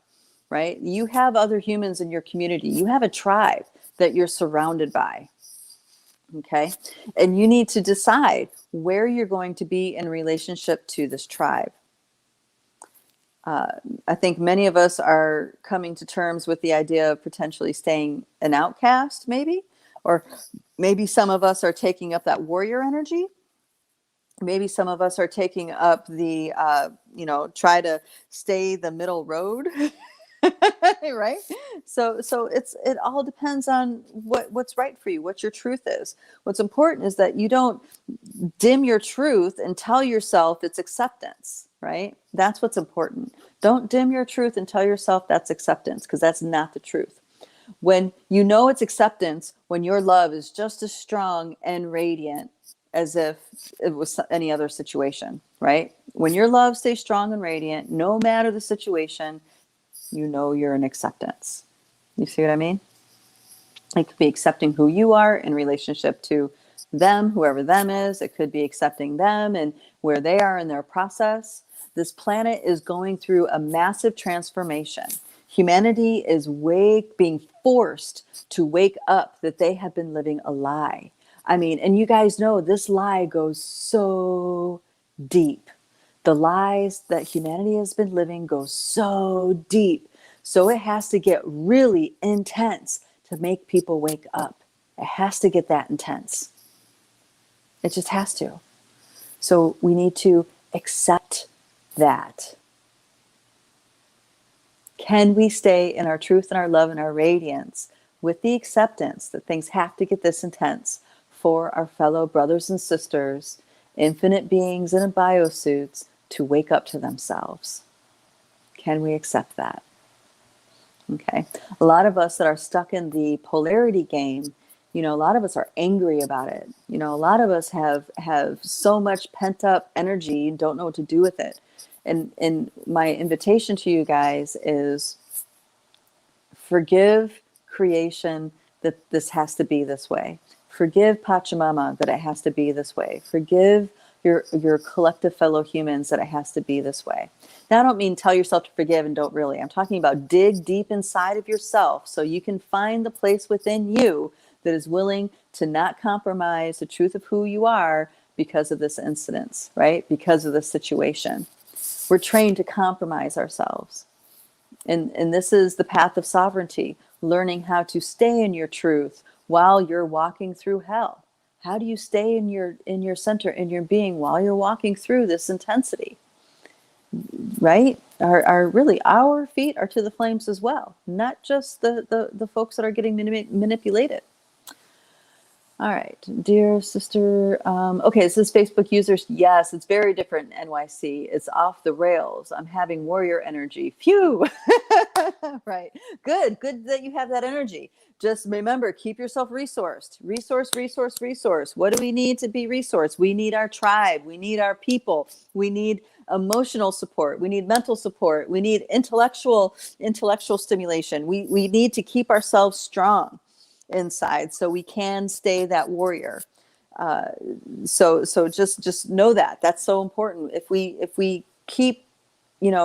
Speaker 1: right? You have other humans in your community. You have a tribe that you're surrounded by. Okay. And you need to decide where you're going to be in relationship to this tribe. I think many of us are coming to terms with the idea of potentially staying an outcast, maybe, or maybe some of us are taking up that warrior energy. Maybe some of us are taking up the, try to stay the middle road, right? So it all depends on what's right for you, what your truth is. What's important is that you don't dim your truth and tell yourself it's acceptance, right? That's what's important. Don't dim your truth and tell yourself that's acceptance, because that's not the truth. When you know it's acceptance, when your love is just as strong and radiant as if it was any other situation, right? When your love stays strong and radiant, no matter the situation, you know you're in acceptance. You see what I mean? It could be accepting who you are in relationship to them, whoever them is. It could be accepting them and where they are in their process. This planet is going through a massive transformation. Humanity is being forced to wake up that they have been living a lie. I mean, and you guys know this lie goes so deep. The lies that humanity has been living go so deep. So it has to get really intense to make people wake up. It has to get that intense. It just has to. So we need to accept that. Can we stay in our truth and our love and our radiance with the acceptance that things have to get this intense for our fellow brothers and sisters, infinite beings in biosuits, to wake up to themselves? Can we accept that? Okay. A lot of us that are stuck in the polarity game, a lot of us are angry about it. A lot of us have so much pent up energy and don't know what to do with it. And my invitation to you guys is forgive creation that this has to be this way. Forgive Pachamama that it has to be this way. Forgive your collective fellow humans that it has to be this way. Now, I don't mean tell yourself to forgive and don't really. I'm talking about dig deep inside of yourself so you can find the place within you that is willing to not compromise the truth of who you are because of this incident, right? Because of this situation. We're trained to compromise ourselves. And this is the path of sovereignty, learning how to stay in your truth while you're walking through hell. How do you stay in your center, in your being, while you're walking through this intensity? Right? Our feet are to the flames as well, not just the folks that are getting manipulated. All right, dear sister. Okay, this is Facebook users. Yes, it's very different in NYC. It's off the rails. I'm having warrior energy. Phew. Right. Good that you have that energy. Just remember, keep yourself resourced. Resource. What do we need to be resourced? We need our tribe. We need our people. We need emotional support. We need mental support. We need intellectual stimulation. We need to keep ourselves strong inside so we can stay that warrior. So just know that's so important. If we keep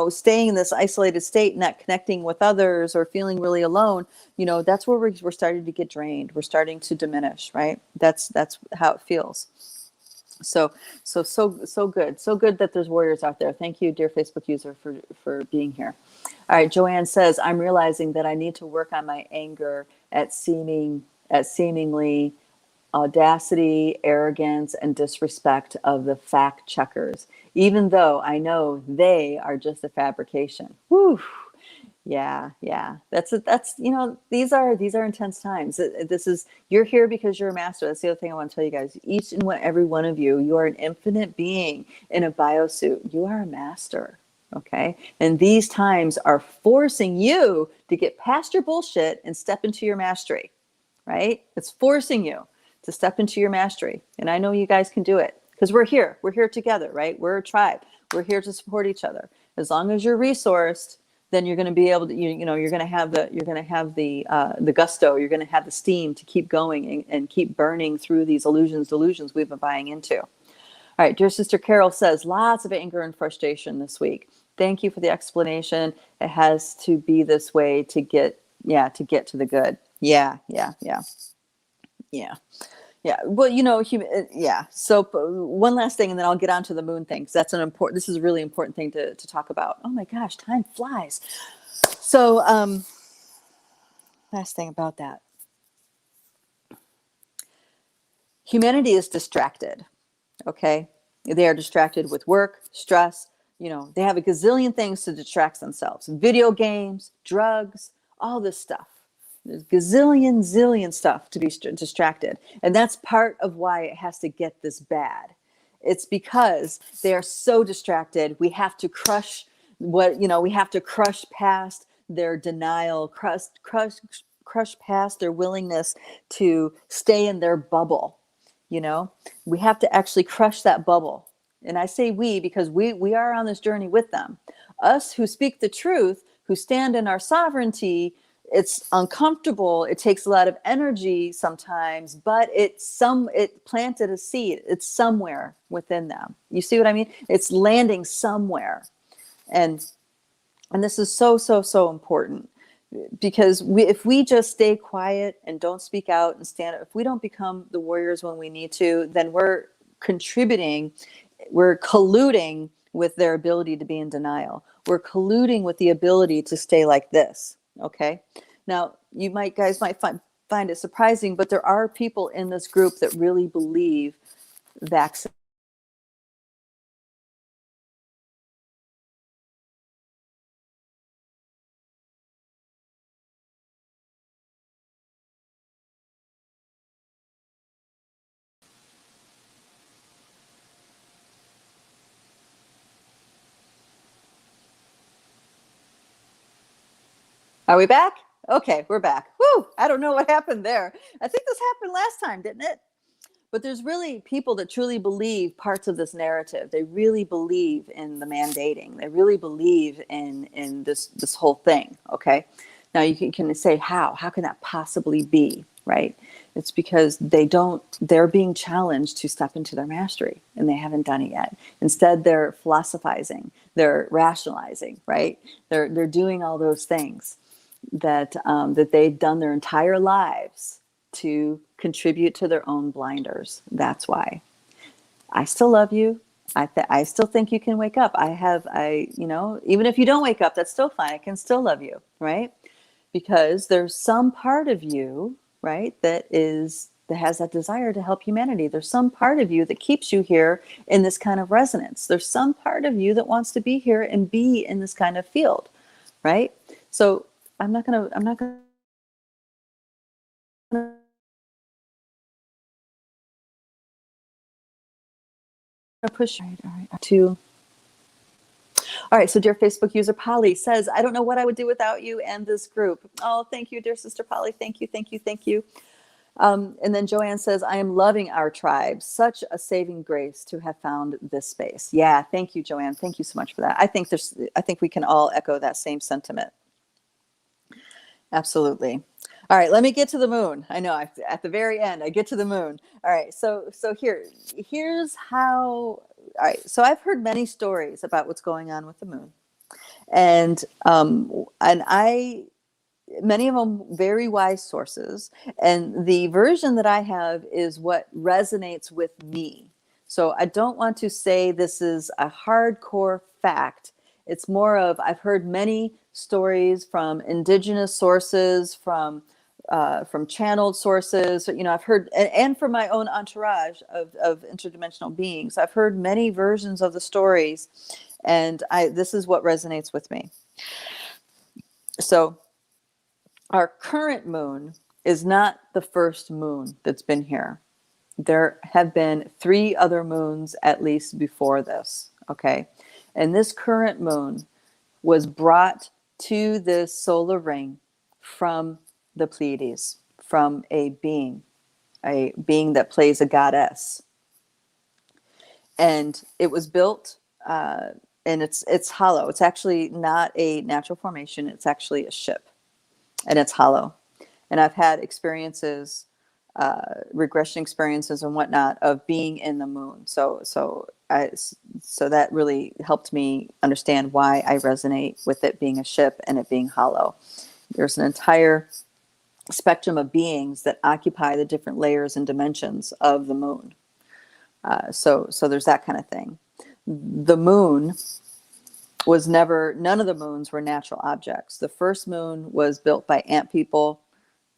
Speaker 1: staying in this isolated state, not connecting with others or feeling really alone, that's where we're starting to get drained. We're starting to diminish, right? That's how it feels. So good. So good that there's warriors out there. Thank you, dear Facebook user, for being here. All right, Joanne says, I'm realizing that I need to work on my anger at seemingly audacity, arrogance, and disrespect of the fact checkers, even though I know they are just a fabrication. Whew. Yeah, yeah. That's these are intense times. This is you're here because you're a master. That's the other thing I want to tell you guys. Each and every one of you, you are an infinite being in a biosuit. You are a master. Okay? And these times are forcing you to get past your bullshit and step into your mastery. Right? It's forcing you to step into your mastery. And I know you guys can do it because we're here. We're here together, right? We're a tribe. We're here to support each other. As long as you're resourced, then you're going to be able to, you're going to have the gusto, you're going to have the steam to keep going and keep burning through these delusions we've been buying into. All right, dear Sister Carol says, lots of anger and frustration this week. Thank you for the explanation. It has to be this way to get to the good. Yeah. Yeah. Well, yeah. So one last thing, and then I'll get on to the moon thing. This is a really important thing to talk about. Oh my gosh, time flies. So, last thing about that. Humanity is distracted. Okay. They are distracted with work, stress. They have a gazillion things to distract themselves. Video games, drugs, all this stuff. There's zillion stuff to be distracted. And that's part of why it has to get this bad. It's because they are so distracted. We have to crush we have to crush past their denial, crush past their willingness to stay in their bubble. We have to actually crush that bubble. And I say we because we are on this journey with them. Us who speak the truth, who stand in our sovereignty, it's uncomfortable. It takes a lot of energy sometimes, but it planted a seed. It's somewhere within them. You see what I mean? It's landing somewhere. And this is so important, because if we just stay quiet and don't speak out and stand up, if we don't become the warriors when we need to, then we're colluding with their ability to be in denial. We're colluding with the ability to stay like this. Okay. Now, guys might find it surprising, but there are people in this group that really believe vaccine. Are we back? Okay, we're back. Woo! I don't know what happened there. I think this happened last time, didn't it? But there's really people that truly believe parts of this narrative. They really believe in the mandating. They really believe in this whole thing. Okay. Now you can say how can that possibly be, right? It's because they're being challenged to step into their mastery, and they haven't done it yet. Instead, they're philosophizing, they're rationalizing, right? They're doing all those things that they've done their entire lives to contribute to their own blinders. That's why. I still love you. I still think you can wake up. Even if you don't wake up, that's still fine. I can still love you, right? Because there's some part of you, right, that has that desire to help humanity. There's some part of you that keeps you here in this kind of resonance. There's some part of you that wants to be here and be in this kind of field, right? So I'm not gonna push to. All right, so dear Facebook user Polly says, I don't know what I would do without you and this group. Oh, thank you, dear sister Polly. Thank you. And then Joanne says, I am loving our tribe. Such a saving grace to have found this space. Yeah, thank you, Joanne. Thank you so much for that. I think we can all echo that same sentiment. Absolutely. All right, let me get to the moon. I know at the very end, I get to the moon. All right, so here's how. All right, so I've heard many stories about what's going on with the moon, and many of them very wise sources, and the version that I have is what resonates with me. So I don't want to say this is a hardcore fact. It's more of, I've heard many stories from indigenous sources, from channeled sources. I've heard, and from my own entourage of interdimensional beings. I've heard many versions of the stories, and this is what resonates with me. So our current moon is not the first moon that's been here. There have been 3 other moons at least before this, okay? And this current moon was brought to this solar ring from the Pleiades, from a being that plays a goddess. And it was built, and it's hollow. It's actually not a natural formation. It's actually a ship, and it's hollow. And I've had experiences, regression experiences and whatnot, of being in the moon. So that really helped me understand why I resonate with it being a ship and it being hollow. There's an entire spectrum of beings that occupy the different layers and dimensions of the moon. So there's that kind of thing. The moon was never, none of the moons were natural objects. The first moon was built by ant people,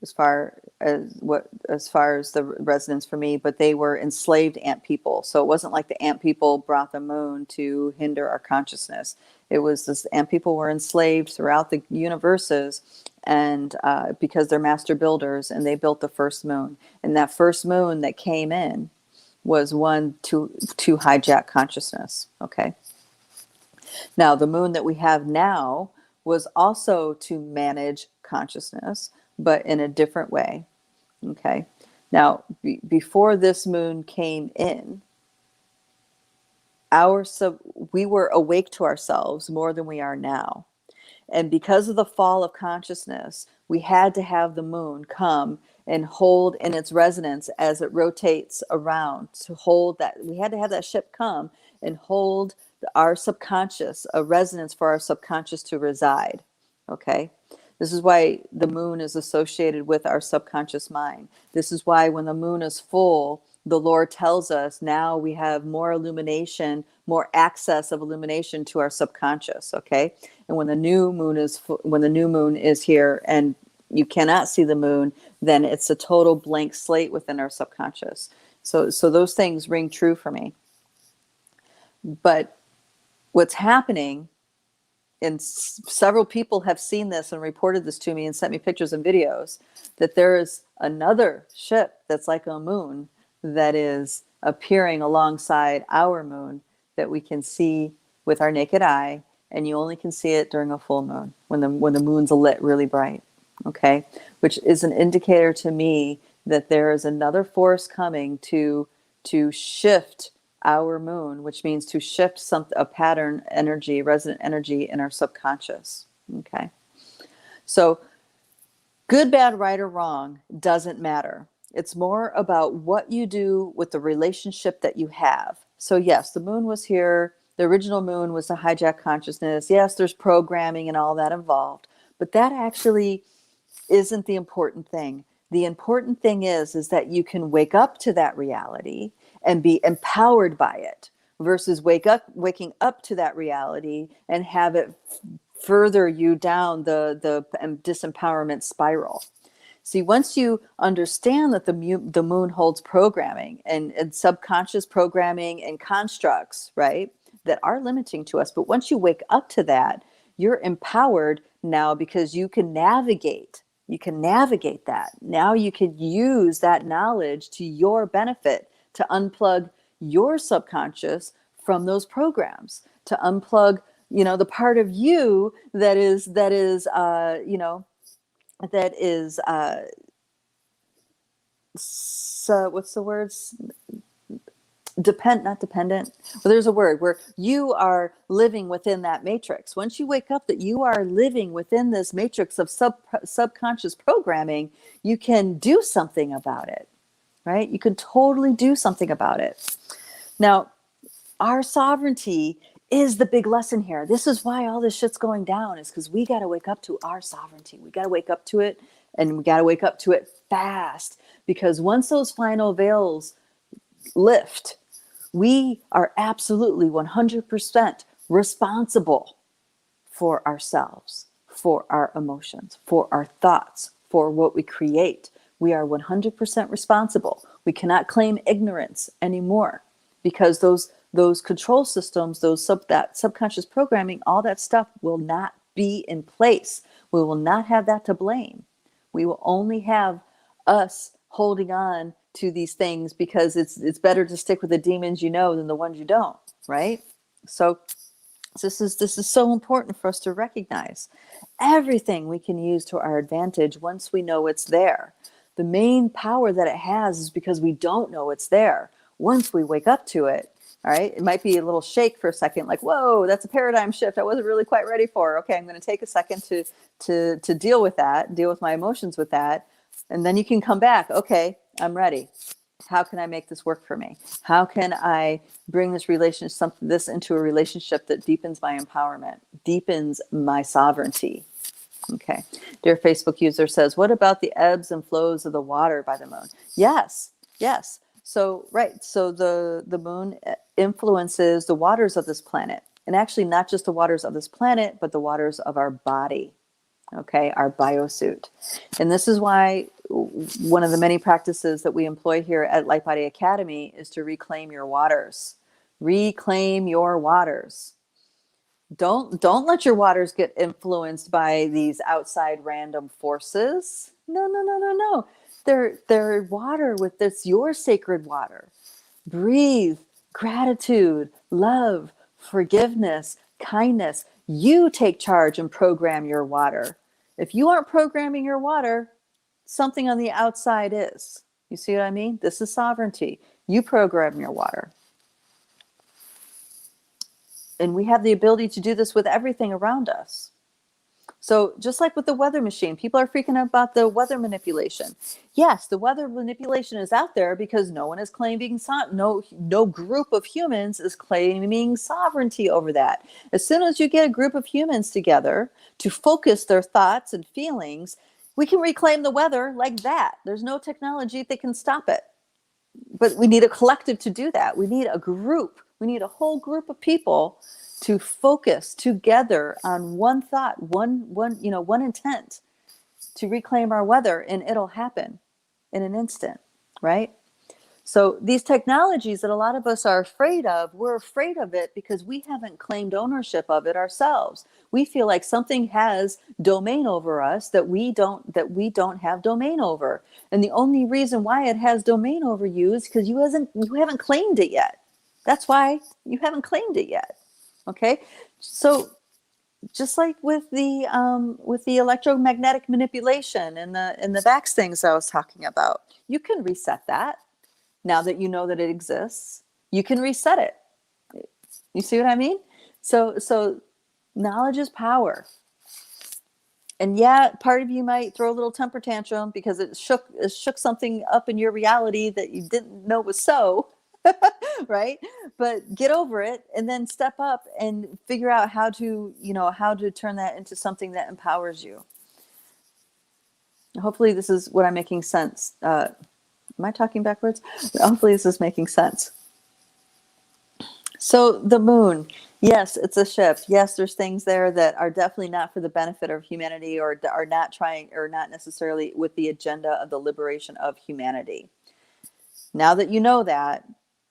Speaker 1: as far as the residents for me, but they were enslaved ant people. So it wasn't like the ant people brought the moon to hinder our consciousness. It was this ant people were enslaved throughout the universes, and because they're master builders, and they built the first moon. And that first moon that came in was one to hijack consciousness. Okay. Now the moon that we have now was also to manage consciousness, but in a different way. Okay. Now, before this moon came in, we were awake to ourselves more than we are now. And because of the fall of consciousness, we had to have the moon come and hold in its resonance as it rotates around, to hold that. We had to have that ship come and hold our subconscious, a resonance for our subconscious to reside. Okay. This is why the moon is associated with our subconscious mind. This is why when the moon is full, the Lord tells us now we have more illumination, more access of illumination to our subconscious. Okay. And when the new moon is here and you cannot see the moon, then it's a total blank slate within our subconscious. So those things ring true for me. But what's happening, and several people have seen this and reported this to me and sent me pictures and videos, that there is another ship that's like a moon that is appearing alongside our moon that we can see with our naked eye, and you only can see it during a full moon when the moon's lit really bright. Okay, which is an indicator to me that there is another force coming to shift our moon, which means to shift a pattern energy, resonant energy in our subconscious. Okay. So good, bad, right, or wrong doesn't matter. It's more about what you do with the relationship that you have. So yes, the moon was here. The original moon was to hijack consciousness. Yes, there's programming and all that involved, but that actually isn't the important thing. The important thing is that you can wake up to that reality and be empowered by it, versus waking up to that reality and have it further you down the disempowerment spiral. See, once you understand that the moon holds programming and subconscious programming and constructs, right, that are limiting to us, but once you wake up to that, you're empowered now because you can navigate. You can navigate that. Now you can use that knowledge to your benefit, to unplug your subconscious from those programs, to unplug, the part of you that is so what's the words? Not dependent. Well, there's a word where you are living within that matrix. Once you wake up that you are living within this matrix of subconscious programming, you can do something about it, right? You can totally do something about it. Now, our sovereignty is the big lesson here. This is why all this shit's going down, is because we got to wake up to our sovereignty. We got to wake up to it, and we got to wake up to it fast, because once those final veils lift, we are absolutely 100% responsible for ourselves, for our emotions, for our thoughts, for what we create. We are 100% responsible. We cannot claim ignorance anymore, because those control systems, that subconscious programming, all that stuff will not be in place. We will not have that to blame. We will only have us holding on to these things because it's better to stick with the demons you know than the ones you don't, right? So this is so important for us to recognize. Everything we can use to our advantage once we know it's there. The main power that it has is because we don't know it's there. Once we wake up to it, all right, it might be a little shake for a second, like, whoa, that's a paradigm shift I wasn't really quite ready for. Okay, I'm going to take a second to deal with that, deal with my emotions with that. And then you can come back. Okay, I'm ready. How can I make this work for me? How can I bring this into a relationship that deepens my empowerment, deepens my sovereignty? Okay. Dear Facebook user says, what about the ebbs and flows of the water by the moon? Yes. So, right. So the moon influences the waters of this planet, and actually not just the waters of this planet, but the waters of our body. Okay, our biosuit. And this is why one of the many practices that we employ here at Lightbody Academy is to reclaim your waters. Reclaim your waters. Don't let your waters get influenced by these outside random forces. No. They're water with this, your sacred water. Breathe gratitude, love, forgiveness, kindness. You take charge and program your water. If you aren't programming your water, something on the outside is. You see what I mean? This is sovereignty. You program your water. And we have the ability to do this with everything around us. So just like with the weather machine, people are freaking out about the weather manipulation. Yes, the weather manipulation is out there because no one is claiming, no group of humans is claiming sovereignty over that. As soon as you get a group of humans together to focus their thoughts and feelings, we can reclaim the weather like that. There's no technology that can stop it. But we need a collective to do that. We need a group. We need a whole group of people to focus together on one thought, one intent to reclaim our weather, and it'll happen in an instant, right? So these technologies that a lot of us are afraid of, we're afraid of it because we haven't claimed ownership of it ourselves. We feel like something has domain over us that we don't have domain over. And the only reason why it has domain over you is because you haven't claimed it yet. That's why you haven't claimed it yet. Okay? So just like with the electromagnetic manipulation and the vax things I was talking about, you can reset that. Now that you know that it exists, you can reset it. You see what I mean? So knowledge is power. And yeah, part of you might throw a little temper tantrum because it shook something up in your reality that you didn't know was so, right? But get over it and then step up and figure out how to turn that into something that empowers you. Hopefully this is what I'm making sense. Am I talking backwards? Hopefully this is making sense. So the moon, yes, it's a shift. Yes, there's things there that are definitely not for the benefit of humanity or are not necessarily with the agenda of the liberation of humanity. Now that you know that,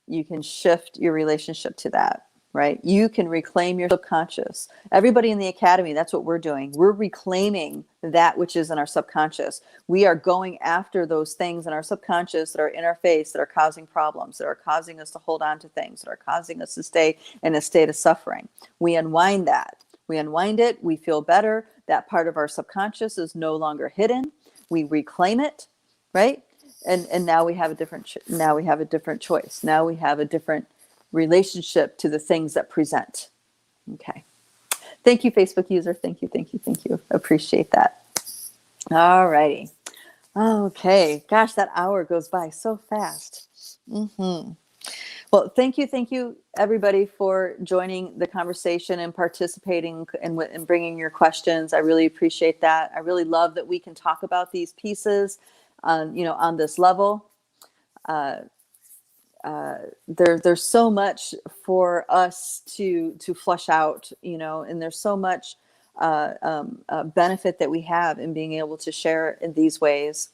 Speaker 1: you can shift your relationship to that, right? You can reclaim your subconscious. Everybody in the academy, that's what we're doing. We're reclaiming that which is in our subconscious. We are going after those things in our subconscious that are in our face, that are causing problems, that are causing us to hold on to things, that are causing us to stay in a state of suffering. We unwind that. We unwind it. We feel better. That part of our subconscious is no longer hidden. We reclaim it, right? And now we have a different choice. Now we have a different relationship to the things that present. Okay. Thank you, Facebook user. Thank you. Appreciate that. All righty. Okay. Gosh, that hour goes by so fast. Well, thank you, everybody, for joining the conversation and participating and bringing your questions. I really appreciate that. I really love that we can talk about these pieces, on this level. There's so much for us to flush out, and there's so much benefit that we have in being able to share in these ways.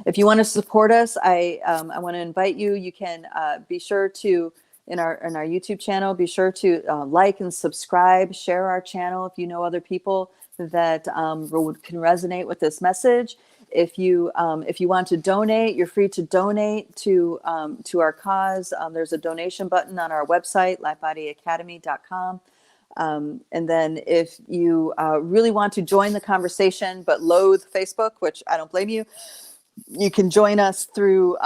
Speaker 1: If you want to support us, I want to invite you. You can be sure to in our YouTube channel. Be sure to like and subscribe. Share our channel if you know other people that can resonate with this message. If you want to donate, you're free to donate to our cause. There's a donation button on our website, lightbodyacademy.com. And then if you really want to join the conversation but loathe Facebook, which I don't blame you, you can join us through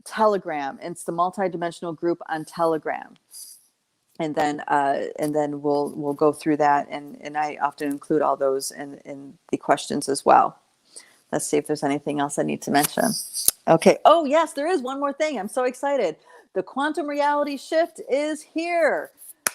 Speaker 1: Telegram. It's the multidimensional group on Telegram. And then we'll go through that, and I often include all those in the questions as well. Let's see if there's anything else I need to mention. Okay. Oh, yes, there is one more thing. I'm so excited. The quantum reality shift is here.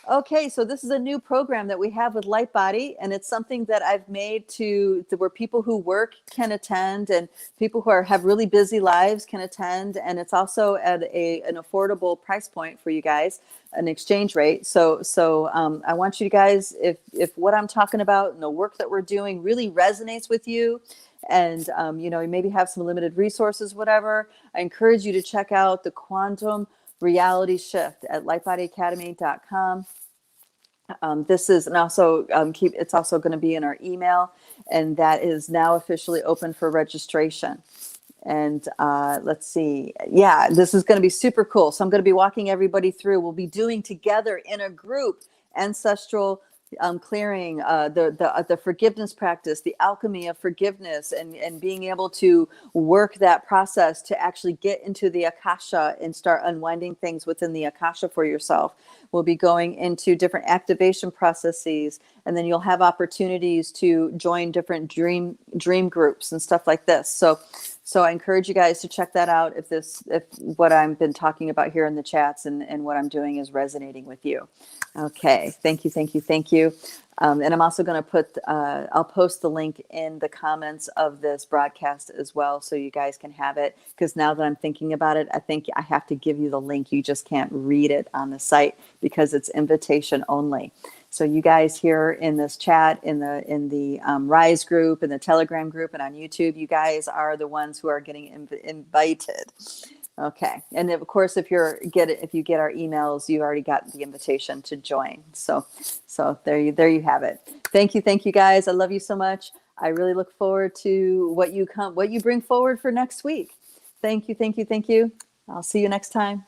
Speaker 1: Okay, so this is a new program that we have with Lightbody, and it's something that I've made to where people who work can attend, and people who have really busy lives can attend, and it's also at an affordable price point for you guys, an exchange rate. So I want you guys, if what I'm talking about and the work that we're doing really resonates with you, and you maybe have some limited resources, whatever, I encourage you to check out the Quantum Reality Shift at lightbodyacademy.com. This is, and also it's also going to be in our email, and that is now officially open for registration. And let's see, yeah, this is going to be super cool. So I'm going to be walking everybody through. We'll be doing together in a group ancestral clearing, the forgiveness practice, the alchemy of forgiveness, and being able to work that process to actually get into the Akasha and start unwinding things within the Akasha for yourself. We'll be going into different activation processes, and then you'll have opportunities to join different dream groups and stuff like this. So I encourage you guys to check that out if what I've been talking about here in the chats and what I'm doing is resonating with you. Okay, thank you. And I'm also going to I'll post the link in the comments of this broadcast as well, so you guys can have it. Because now that I'm thinking about it, I think I have to give you the link. You just can't read it on the site because it's invitation only. So you guys here in this chat, in the Rise group, in the Telegram group, and on YouTube, you guys are the ones who are getting invited. Okay, and of course, if you get our emails, you already got the invitation to join. So there you have it. Thank you guys. I love you so much. I really look forward to what you bring forward for next week. Thank you. I'll see you next time.